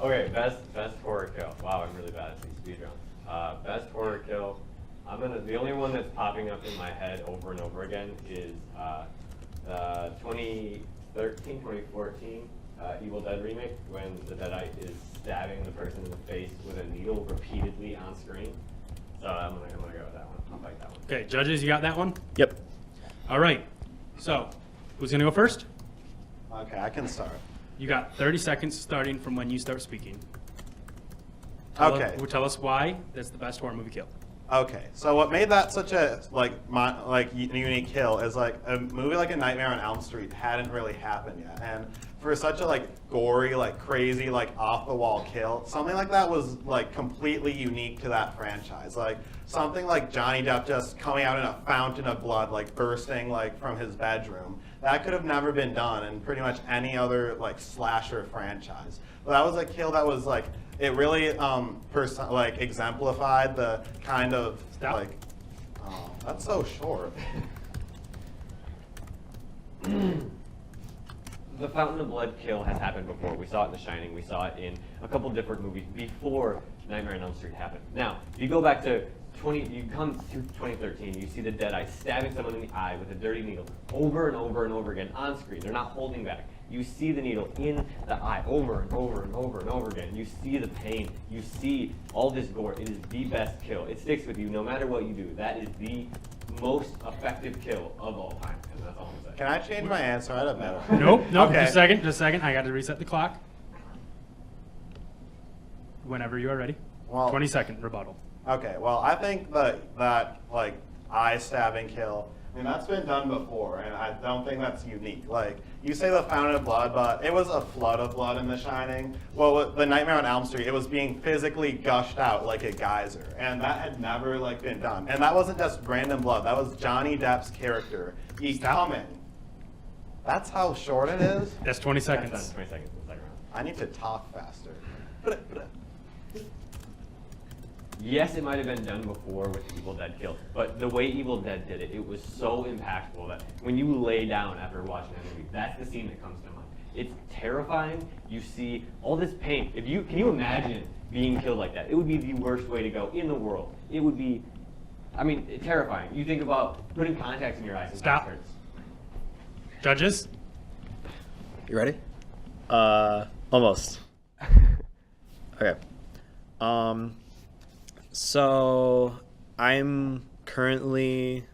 Okay, best horror kill. Wow, I'm really bad at these speedruns. Best horror kill. The only one that's popping up in my head over and over again is 2013, 2014 Evil Dead remake when the Deadite is stabbing the person in the face with a needle repeatedly on screen. So I'm gonna go with that one. I'll fight that one. Okay, judges, you got that one? Yep. All right. So, who's going to go first? Okay, I can start. You got 30 seconds starting from when you start speaking. Okay. Tell us why that's the best horror movie kill. Okay, so what made that such a unique kill is like a movie like A Nightmare on Elm Street hadn't really happened yet, and for such a gory, crazy, off the wall kill, something like that was completely unique to that franchise. Like something like Johnny Depp just coming out in a fountain of blood, bursting from his bedroom. That could have never been done in pretty much any other slasher franchise. But that was a kill that was it really exemplified the kind of Stop. oh, that's so short. The Fountain of Blood kill has happened before. We saw it in The Shining. We saw it in a couple different movies before Nightmare on Elm Street happened. Now, if you go back to 2013, you see the Deadite stabbing someone in the eye with a dirty needle over and over and over again on screen. They're not holding back. You see the needle in the eye over and over and over and over again. You see the pain. You see all this gore. It is the best kill. It sticks with you no matter what you do. That is the most effective kill of all time. And that's all I'm saying. Can I change my answer? I don't know. Nope. Okay. Just a second. I got to reset the clock. Whenever you are ready. Well, 20-second rebuttal. Okay, well, I think that eye stabbing kill, I mean, that's been done before, and I don't think that's unique. You say the Fountain of Blood, but it was a flood of blood in The Shining. Well, with the Nightmare on Elm Street, it was being physically gushed out like a geyser, and that had never been done. And that wasn't just random blood. That was Johnny Depp's character. He's coming. That's how short it is. That's 20 That's seconds. 20 seconds in the second round. I need to talk faster. Yes, it might have been done before with Evil Dead kill, but the way Evil Dead did it, it was so impactful that when you lay down after watching that movie, that's the scene that comes to mind. It's terrifying. You see all this pain. Can you imagine being killed like that? It would be the worst way to go in the world. It would be, terrifying. You think about putting contacts in your eyes. And Stop. that hurts. Judges? You ready? Almost. Okay. So I'm currently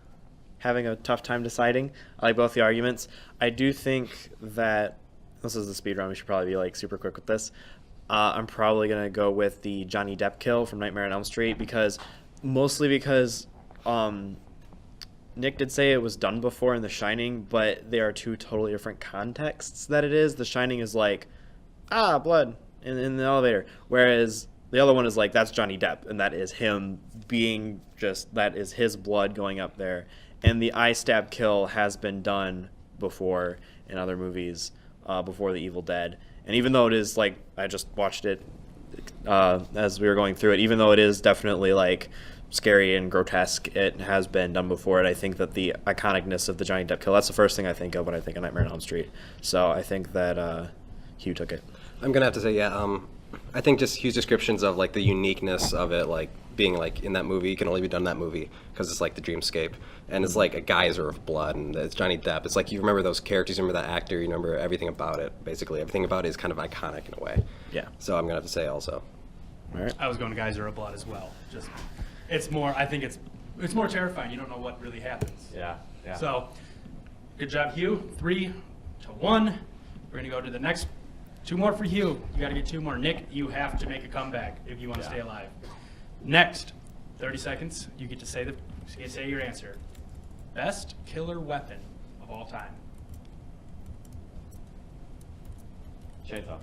having a tough time deciding. I like both the arguments. I do think that this is the speed run. We should probably be super quick with this. I'm probably gonna go with the Johnny Depp kill from Nightmare on Elm Street mostly because Nick did say it was done before in The Shining, but they are two totally different contexts that it is. The Shining is blood in the elevator, whereas the other one is that's Johnny Depp, and that is him being that is his blood going up there. And the eye stab kill has been done before in other movies, before The Evil Dead. And even though it is I just watched it as we were going through it, even though it is definitely scary and grotesque, it has been done before. And I think that the iconicness of the Johnny Depp kill, that's the first thing I think of when I think of Nightmare on Elm Street. So I think that Hugh took it. I'm gonna have to say, yeah. I think just Hugh's descriptions of the uniqueness of it, being in that movie, can only be done in that movie because it's the dreamscape, and it's a geyser of blood, and it's Johnny Depp. It's you remember those characters, you remember that actor, you remember everything about it. Basically, everything about it is kind of iconic in a way. Yeah. So I'm gonna have to say also. All right. I was going to Geyser of Blood as well. I think it's more terrifying. You don't know what really happens. Yeah. So, good job, Hugh. 3-1. We're going to go to the next. 2 more for Hugh. You got to get 2 more. Nick, you have to make a comeback if you want to stay alive. Next, 30 seconds. You get to say your answer. Best killer weapon of all time. Chainsaw.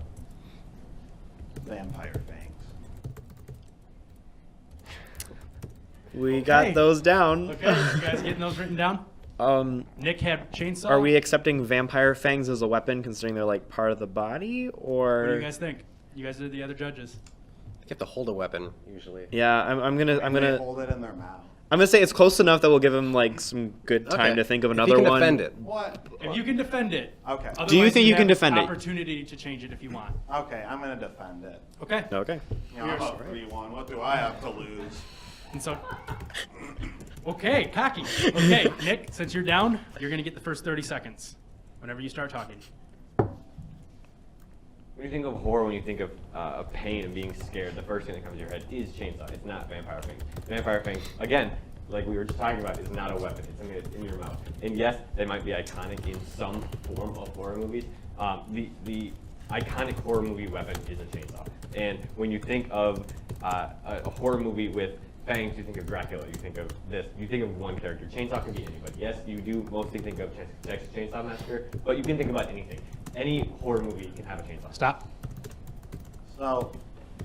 Vampire fangs. We got those down. Okay, you guys getting those written down? Nick had chainsaw. Are we accepting vampire fangs as a weapon, considering they're part of the body, or? What do you guys think? You guys are the other judges. You have to hold a weapon usually. Yeah, I'm They gonna hold it in their mouth. say it's close enough that we'll give him like some good time Okay. to think of If another you can one. defend it. What? If you can defend it. Okay. Do you Otherwise, think you can have defend it? Opportunity to change it if you want. Okay, I'm gonna defend it. Okay. Okay. You know, I'm up 3-1. What do I have to lose? And so, okay, cocky. Okay, Nick, since you're down, you're gonna get the first 30 seconds. Whenever you start talking. When you think of horror, when you think of pain and being scared, the first thing that comes to your head is chainsaw. It's not vampire fangs. Vampire fangs, again, like we were just talking about, is not a weapon. It's something that's in your mouth. And yes, they might be iconic in some form of horror movies. The iconic horror movie weapon is a chainsaw. And when you think of a horror movie with fangs, you think of Dracula, you think of this, you think of one character. Chainsaw can be anybody. Yes, you do mostly think of Texas Chainsaw Massacre, but you can think about anything. Any horror movie can have a chainsaw. Stop. So,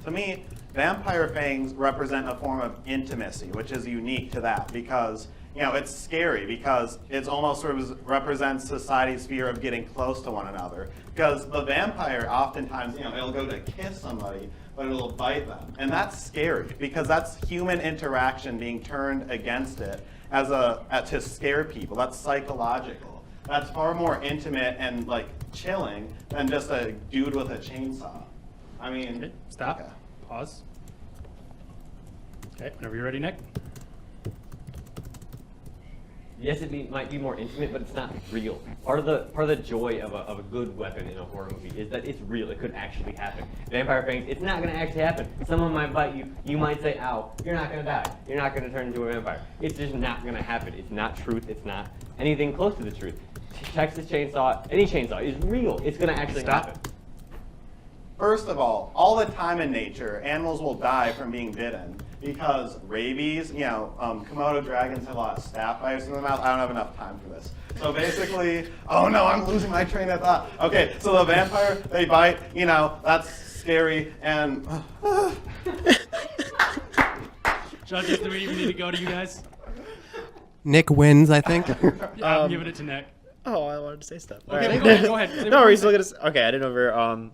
to me, vampire fangs represent a form of intimacy, which is unique to that because, you know, it's scary because it almost sort of represents society's fear of getting close to one another. Because the vampire oftentimes, you know, it'll go to kiss somebody, but it'll bite them. And that's scary because that's human interaction being turned against it to scare people. That's psychological. That's far more intimate and like chilling than just a dude with a chainsaw. I mean, Okay, stop. okay. Pause. Okay, whenever you're ready, Nick. Yes, might be more intimate, but it's not real. Part of the joy of a good weapon in a horror movie is that it's real. It could actually happen. Vampire fangs, it's not going to actually happen. Someone might bite you. You might say, "Ow!" You're not going to die. You're not going to turn into a vampire. It's just not going to happen. It's not truth. It's not anything close to the truth. Texas Chainsaw, any chainsaw is real. It's going to actually Stop. happen. First of all the time in nature, animals will die from being bitten because rabies, you know, Komodo dragons have a lot of staph virus in their mouth. I don't have enough time for this. So basically, oh no, I'm losing my train of thought. Okay, so the vampire, they bite, you know, that's scary, and Judges, do we even need to go to you guys? Nick wins, I think. Yeah, I'm giving it to Nick. Oh, I wanted to say stuff. Okay, Alright. go ahead. Say No, what we're you still gonna. Okay, I didn't know if we're.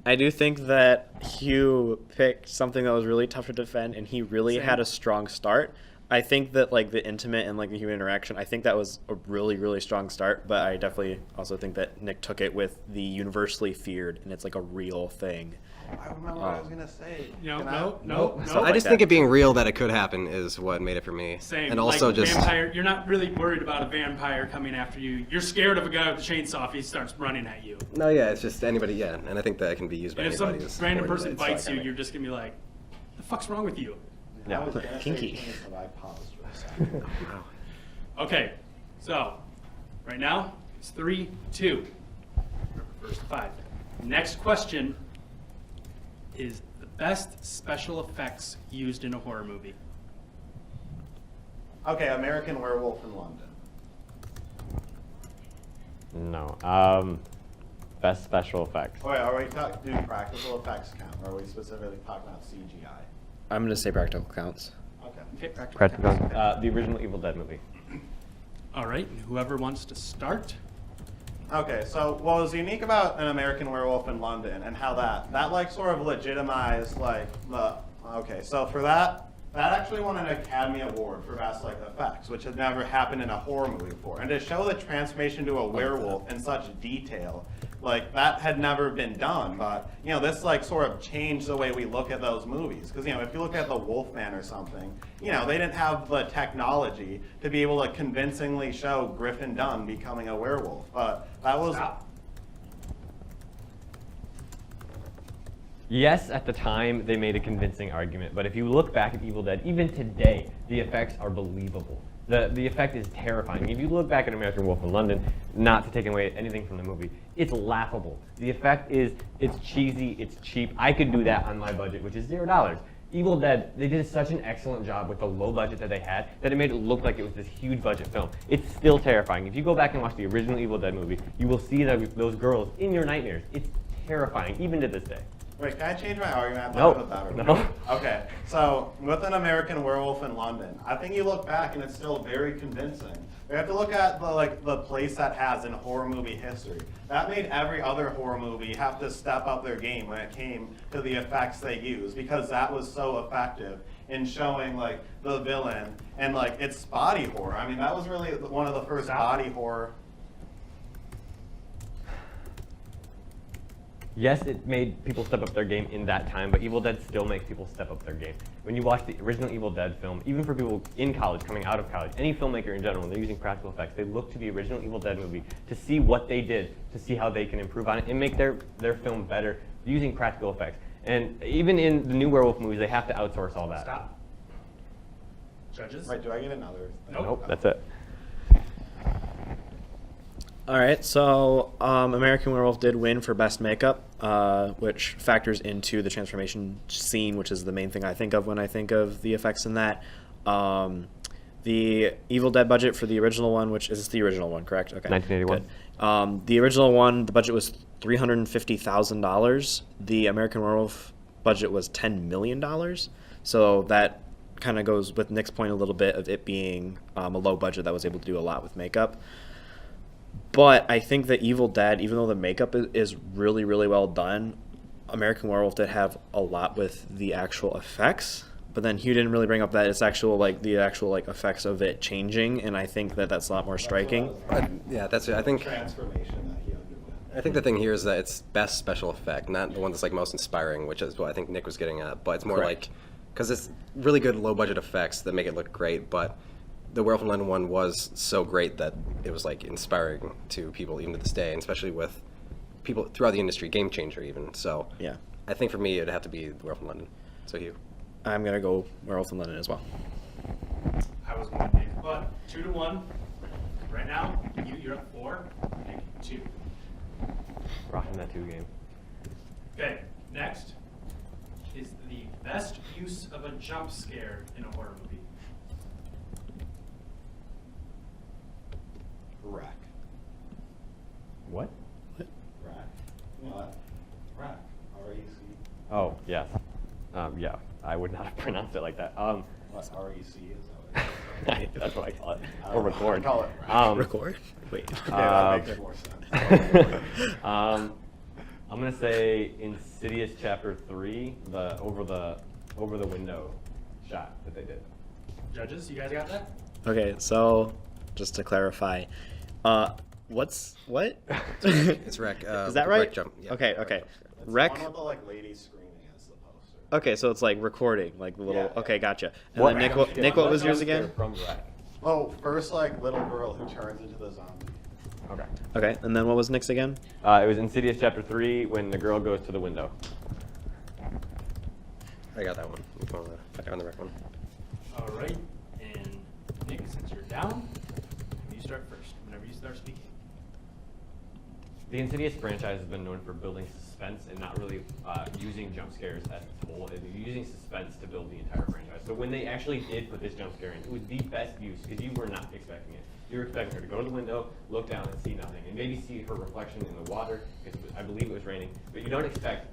I do think that Hugh picked something that was really tough to defend, and he really Same. had a strong start. I think that like the intimate and like the human interaction, I think that was a really, really strong start. But I definitely also think that Nick took it with the universally feared, and it's like a real thing. I remember what I was gonna say. No, Can I- no. So I just that. think it being real that it could happen is what made it for me. Same. And also like just vampire. You're not really worried about a vampire coming after you. You're scared of a guy with a chainsaw if he starts running at you. no, yeah, it's just anybody, yeah, and I think that can be used by And if some anybody. as random horror person related, bites so I you, kinda- you're just gonna be like, "The fuck's wrong with you?" I was gonna say Kinky. chainsaw, I paused for a second. Okay, so right now it's 3-2. First 5. Next question is the best special effects used in a horror movie. Okay, American Werewolf in London. No. Best special effects. Wait, are we do practical effects count, or are we specifically talking about CGI? I'm gonna say practical counts. Okay. Okay, practical. Practical. The original Evil Dead movie. All right, whoever wants to start. Okay, so what was unique about An American Werewolf in London and how that like sort of legitimized like so for that actually won an Academy Award for best like effects, which had never happened in a horror movie before. And to show the transformation to a werewolf in such detail, like that had never been done. But you know, this like sort of changed the way we look at those movies. Because you know, if you look at The Wolfman or something, you know, they didn't have the technology to be able to convincingly show Griffin Dunn becoming a werewolf. But that was Stop. Yes, at the time they made a convincing argument, but if you look back at Evil Dead, even today, the effects are believable. The effect is terrifying. If you look back at American Wolf in London, not to take away anything from the movie, it's laughable. The effect is, it's cheesy, it's cheap. I could do that on my budget, which is $0. Evil Dead, they did such an excellent job with the low budget that they had that it made it look like it was this huge budget film. It's still terrifying. If you go back and watch the original Evil Dead movie, you will see those girls in your nightmares. It's terrifying, even to this day. Wait, can I change my argument? I No, thought I have a better no. one. Okay, so with An American Werewolf in London, I think you look back and it's still very convincing. We have to look at the place that has in horror movie history. That made every other horror movie have to step up their game when it came to the effects they use, because that was so effective in showing like the villain and like its body horror. I mean, that was really one of the first body horror. Yes, it made people step up their game in that time, but Evil Dead still makes people step up their game. When you watch the original Evil Dead film, even for people in college, coming out of college, any filmmaker in general, when they're using practical effects, they look to the original Evil Dead movie to see what they did, to see how they can improve on it and make their film better using practical effects. And even in the new werewolf movies, they have to outsource all that. Stop. Judges? Wait, do I get another thing? Nope, that's it. All right, so American Werewolf did win for Best Makeup, which factors into the transformation scene, which is the main thing I think of when I think of the effects in that. The Evil Dead budget for the original one, which is the original one, correct? Okay. 1981. Good. The original one, the budget was $350,000. The American Werewolf budget was $10 million. So that kind of goes with Nick's point a little bit of it being a low budget that was able to do a lot with makeup. But I think that Evil Dead, even though the makeup is really, really well done, American Werewolf did have a lot with the actual effects. But then Hugh didn't really bring up that it's actual the actual effects of it changing, and I think that that's a lot more striking. Yeah, that's it. I think Transformation that he underwent. I think the thing here is that it's best special effect, not the one that's like most inspiring, which is what I think Nick was getting at. But it's more Correct. like because it's really good low budget effects that make it look great, but the Werewolf in London one was so great that it was like inspiring to people even to this day, and especially with people throughout the industry, game changer even. So Yeah. I think for me it'd have to be the Werewolf in London. So Hugh. I'm going to go Werewolf in London as well. I was going to pick, but 2-1. Right now, you're up 4. Pick 2. Rocking that 2 game. Okay, next is the best use of a jump scare in a horror movie. Wreck. What? Wreck. You know what? Wreck. R-E-C. Oh, yes. Yeah, I would not have pronounced it like that. What, R-E-C is that what it is? That's what I call it. I Or don't know. I record. call it wreck. Record? Wait. Okay, that makes more sense. I'm gonna say Insidious Chapter 3, the over the window shot that they did. Judges, you guys got that? Okay, so just to clarify, what? It's Wreck. Is that Wreck right? jump. Yeah, Okay, Wreck okay. jump, yeah. It's Wreck. the one with the like lady screaming as the poster. Okay, so it's like recording, like the little. Yeah. Okay, gotcha. And then Nick, what was yours again? From Wreck. Oh, first like little girl who turns into the zombie. Okay. Okay, and then what was Nick's again? It was Insidious Chapter 3 when the girl goes to the window. I got that one. On the Wreck one. All right, and Nick, since you're down, you start first. Whenever you start speaking. The Insidious franchise has been known for building suspense and not really using jump scares as a tool, and using suspense to build the entire franchise. So when they actually did put this jump scare in, it was the best use because you were not expecting it. You were expecting her to go to the window, look down, and see nothing, and maybe see her reflection in the water because I believe it was raining. But you don't expect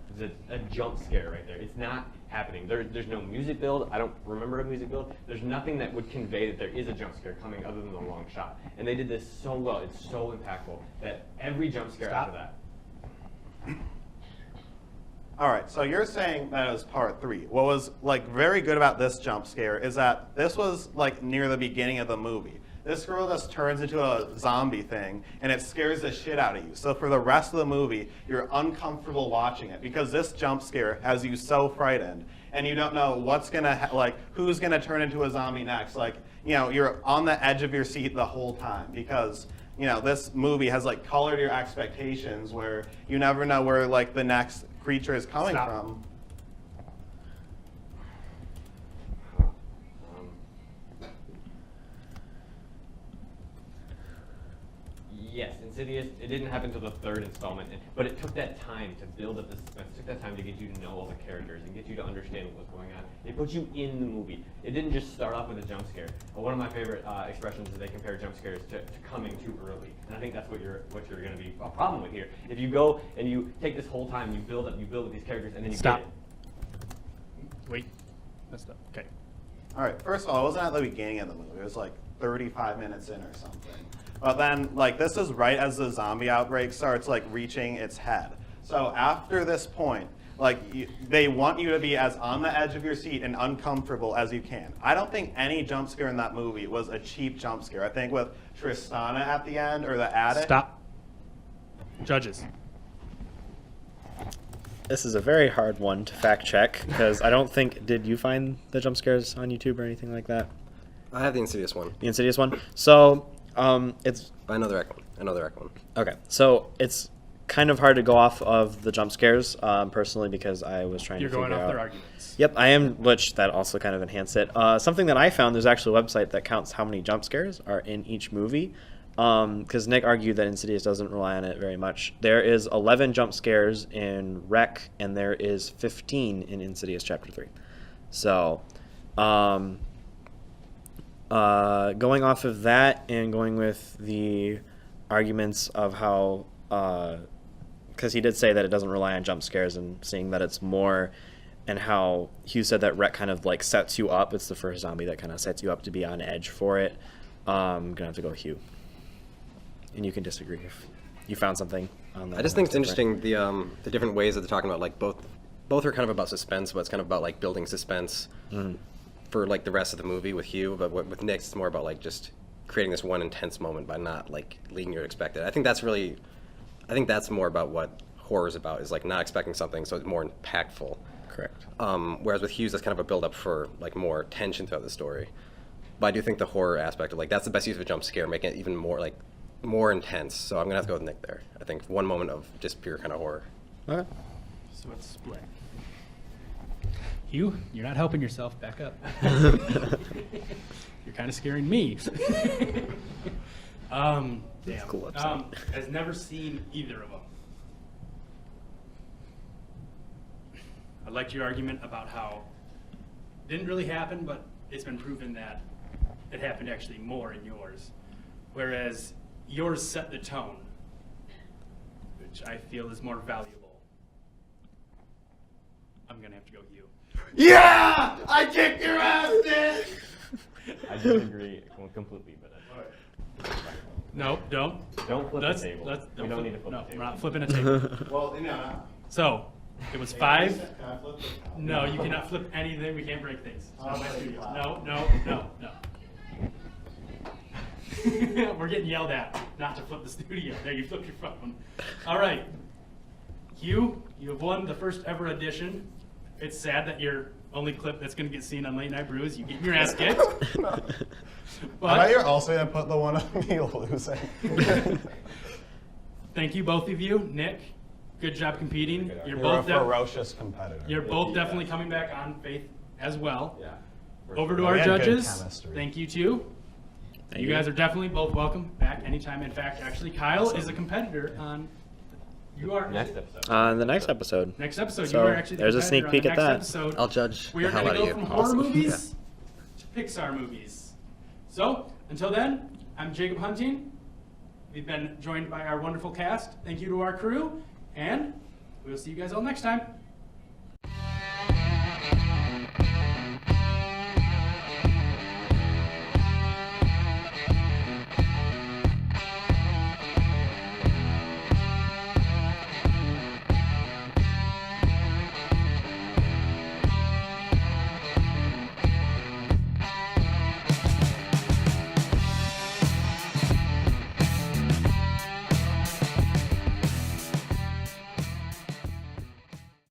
a jump scare right there. It's not happening. There's no music build. I don't remember a music build. There's nothing that would convey that there is a jump scare coming other than the long shot. And they did this so well. It's so impactful that every jump scare after that. All right, so you're saying that it was part 3. What was like very good about this jump scare is that this was like near the beginning of the movie. This girl just turns into a zombie thing, and it scares the shit out of you. So for the rest of the movie, you're uncomfortable watching it because this jump scare has you so frightened, and you don't know what's gonna who's gonna turn into a zombie next. Like, you know, you're on the edge of your seat the whole time because, you know, this movie has like colored your expectations where you never know where like the next creature is coming Stop. from. yes, Insidious, it didn't happen until the third installment, but it took that time to build up the suspense. It took that time to get you to know all the characters and get you to understand what was going on. It put you in the movie. It didn't just start off with a jump scare. One of my favorite expressions is they compare jump scares to coming too early, and I think that's what you're going to be a problem with here. If you go and you take this whole time, you build up these characters, and then you Stop. get it. Wait. Messed up. Okay. All right, first of all, it wasn't at the beginning of the movie. It was like 35 minutes in or something. But then, like, this is right as the zombie outbreak starts, like, reaching its head. So after this point, like, they want you to be as on the edge of your seat and uncomfortable as you can. I don't think any jump scare in that movie was a cheap jump scare. I think with Tristana at the end, or the attic. Stop. Judges. This is a very hard one to fact check because I don't think. Did you find the jump scares on YouTube or anything like that? I have the Insidious one. The Insidious one. So it's I know the correct one. I know the correct one. okay. So it's kind of hard to go off of the jump scares personally because I was trying You're to figure going off out. their arguments. Yep, I am, which that also kind of enhanced it. Something that I found, there's actually a website that counts how many jump scares are in each movie. Because Nick argued that Insidious doesn't rely on it very much. There is 11 jump scares in Rec, and there is 15 in Insidious Chapter 3. So, going off of that and going with the arguments of how, because he did say that it doesn't rely on jump scares and seeing that it's more, and how Hugh said that Rec kind of like sets you up. It's the first zombie that kind of sets you up to be on edge for it. I'm going to have to go with Hugh. And you can disagree if you found something on that. I just think it's interesting the different ways that they're talking about, like both are kind of about suspense, but it's kind of about like building suspense for like the rest of the movie with Hugh, but with Nick it's more about like just creating this one intense moment by not like leading you to expect it. I think that's more about what horror is about, is like not expecting something so it's more impactful. Correct. Whereas with Hughes, that's kind of a build up for like more tension throughout the story. But I do think the horror aspect of like that's the best use of a jump scare, making it even more like more intense. So I'm gonna have to go with Nick there. I think one moment of just pure kind of horror. Okay. So it's split. Hugh, you're not helping yourself. Back up. You're kind of scaring me. Damn. Cool upside. Has never seen either of them. I liked your argument about how it didn't really happen, but it's been proven that it happened actually more in yours. Whereas yours set the tone, which I feel is more valuable. I'm gonna have to go with you. Yeah! I kicked your ass, Nick! I disagree completely, but No, don't. don't flip the table. We don't need to flip No, the table. we're not flipping a table. Well, no. So, it was 5. Can I flip this? No, you cannot flip anything. We can't break things. It's not my studio. No. We're getting yelled at not to flip the studio. There, you flipped your phone. All right. Hugh, you have won the first ever edition. It's sad that your only clip that's going to get seen on Late Night Brew is you getting your ass kicked. I bet But you're also gonna put the one of me losing. thank you, both of you. Nick, good job competing. You're You're a both ferocious competitor. You're both definitely coming back on Faith as well. Yeah. Over to We our had good judges. chemistry. Thank you too. Thank You you. guys are definitely both welcome back anytime. In fact, actually, Kyle is a competitor on. You are Next episode. On the next episode. Next episode, So, you are actually the there's a competitor sneak peek on at the that. next episode. I'll judge We the are hell going out to of go you. from horror Awesome. movies to Pixar movies. So, until then, I'm Jacob Hunting. We've been joined by our wonderful cast. Thank you to our crew, and we'll see you guys all next time.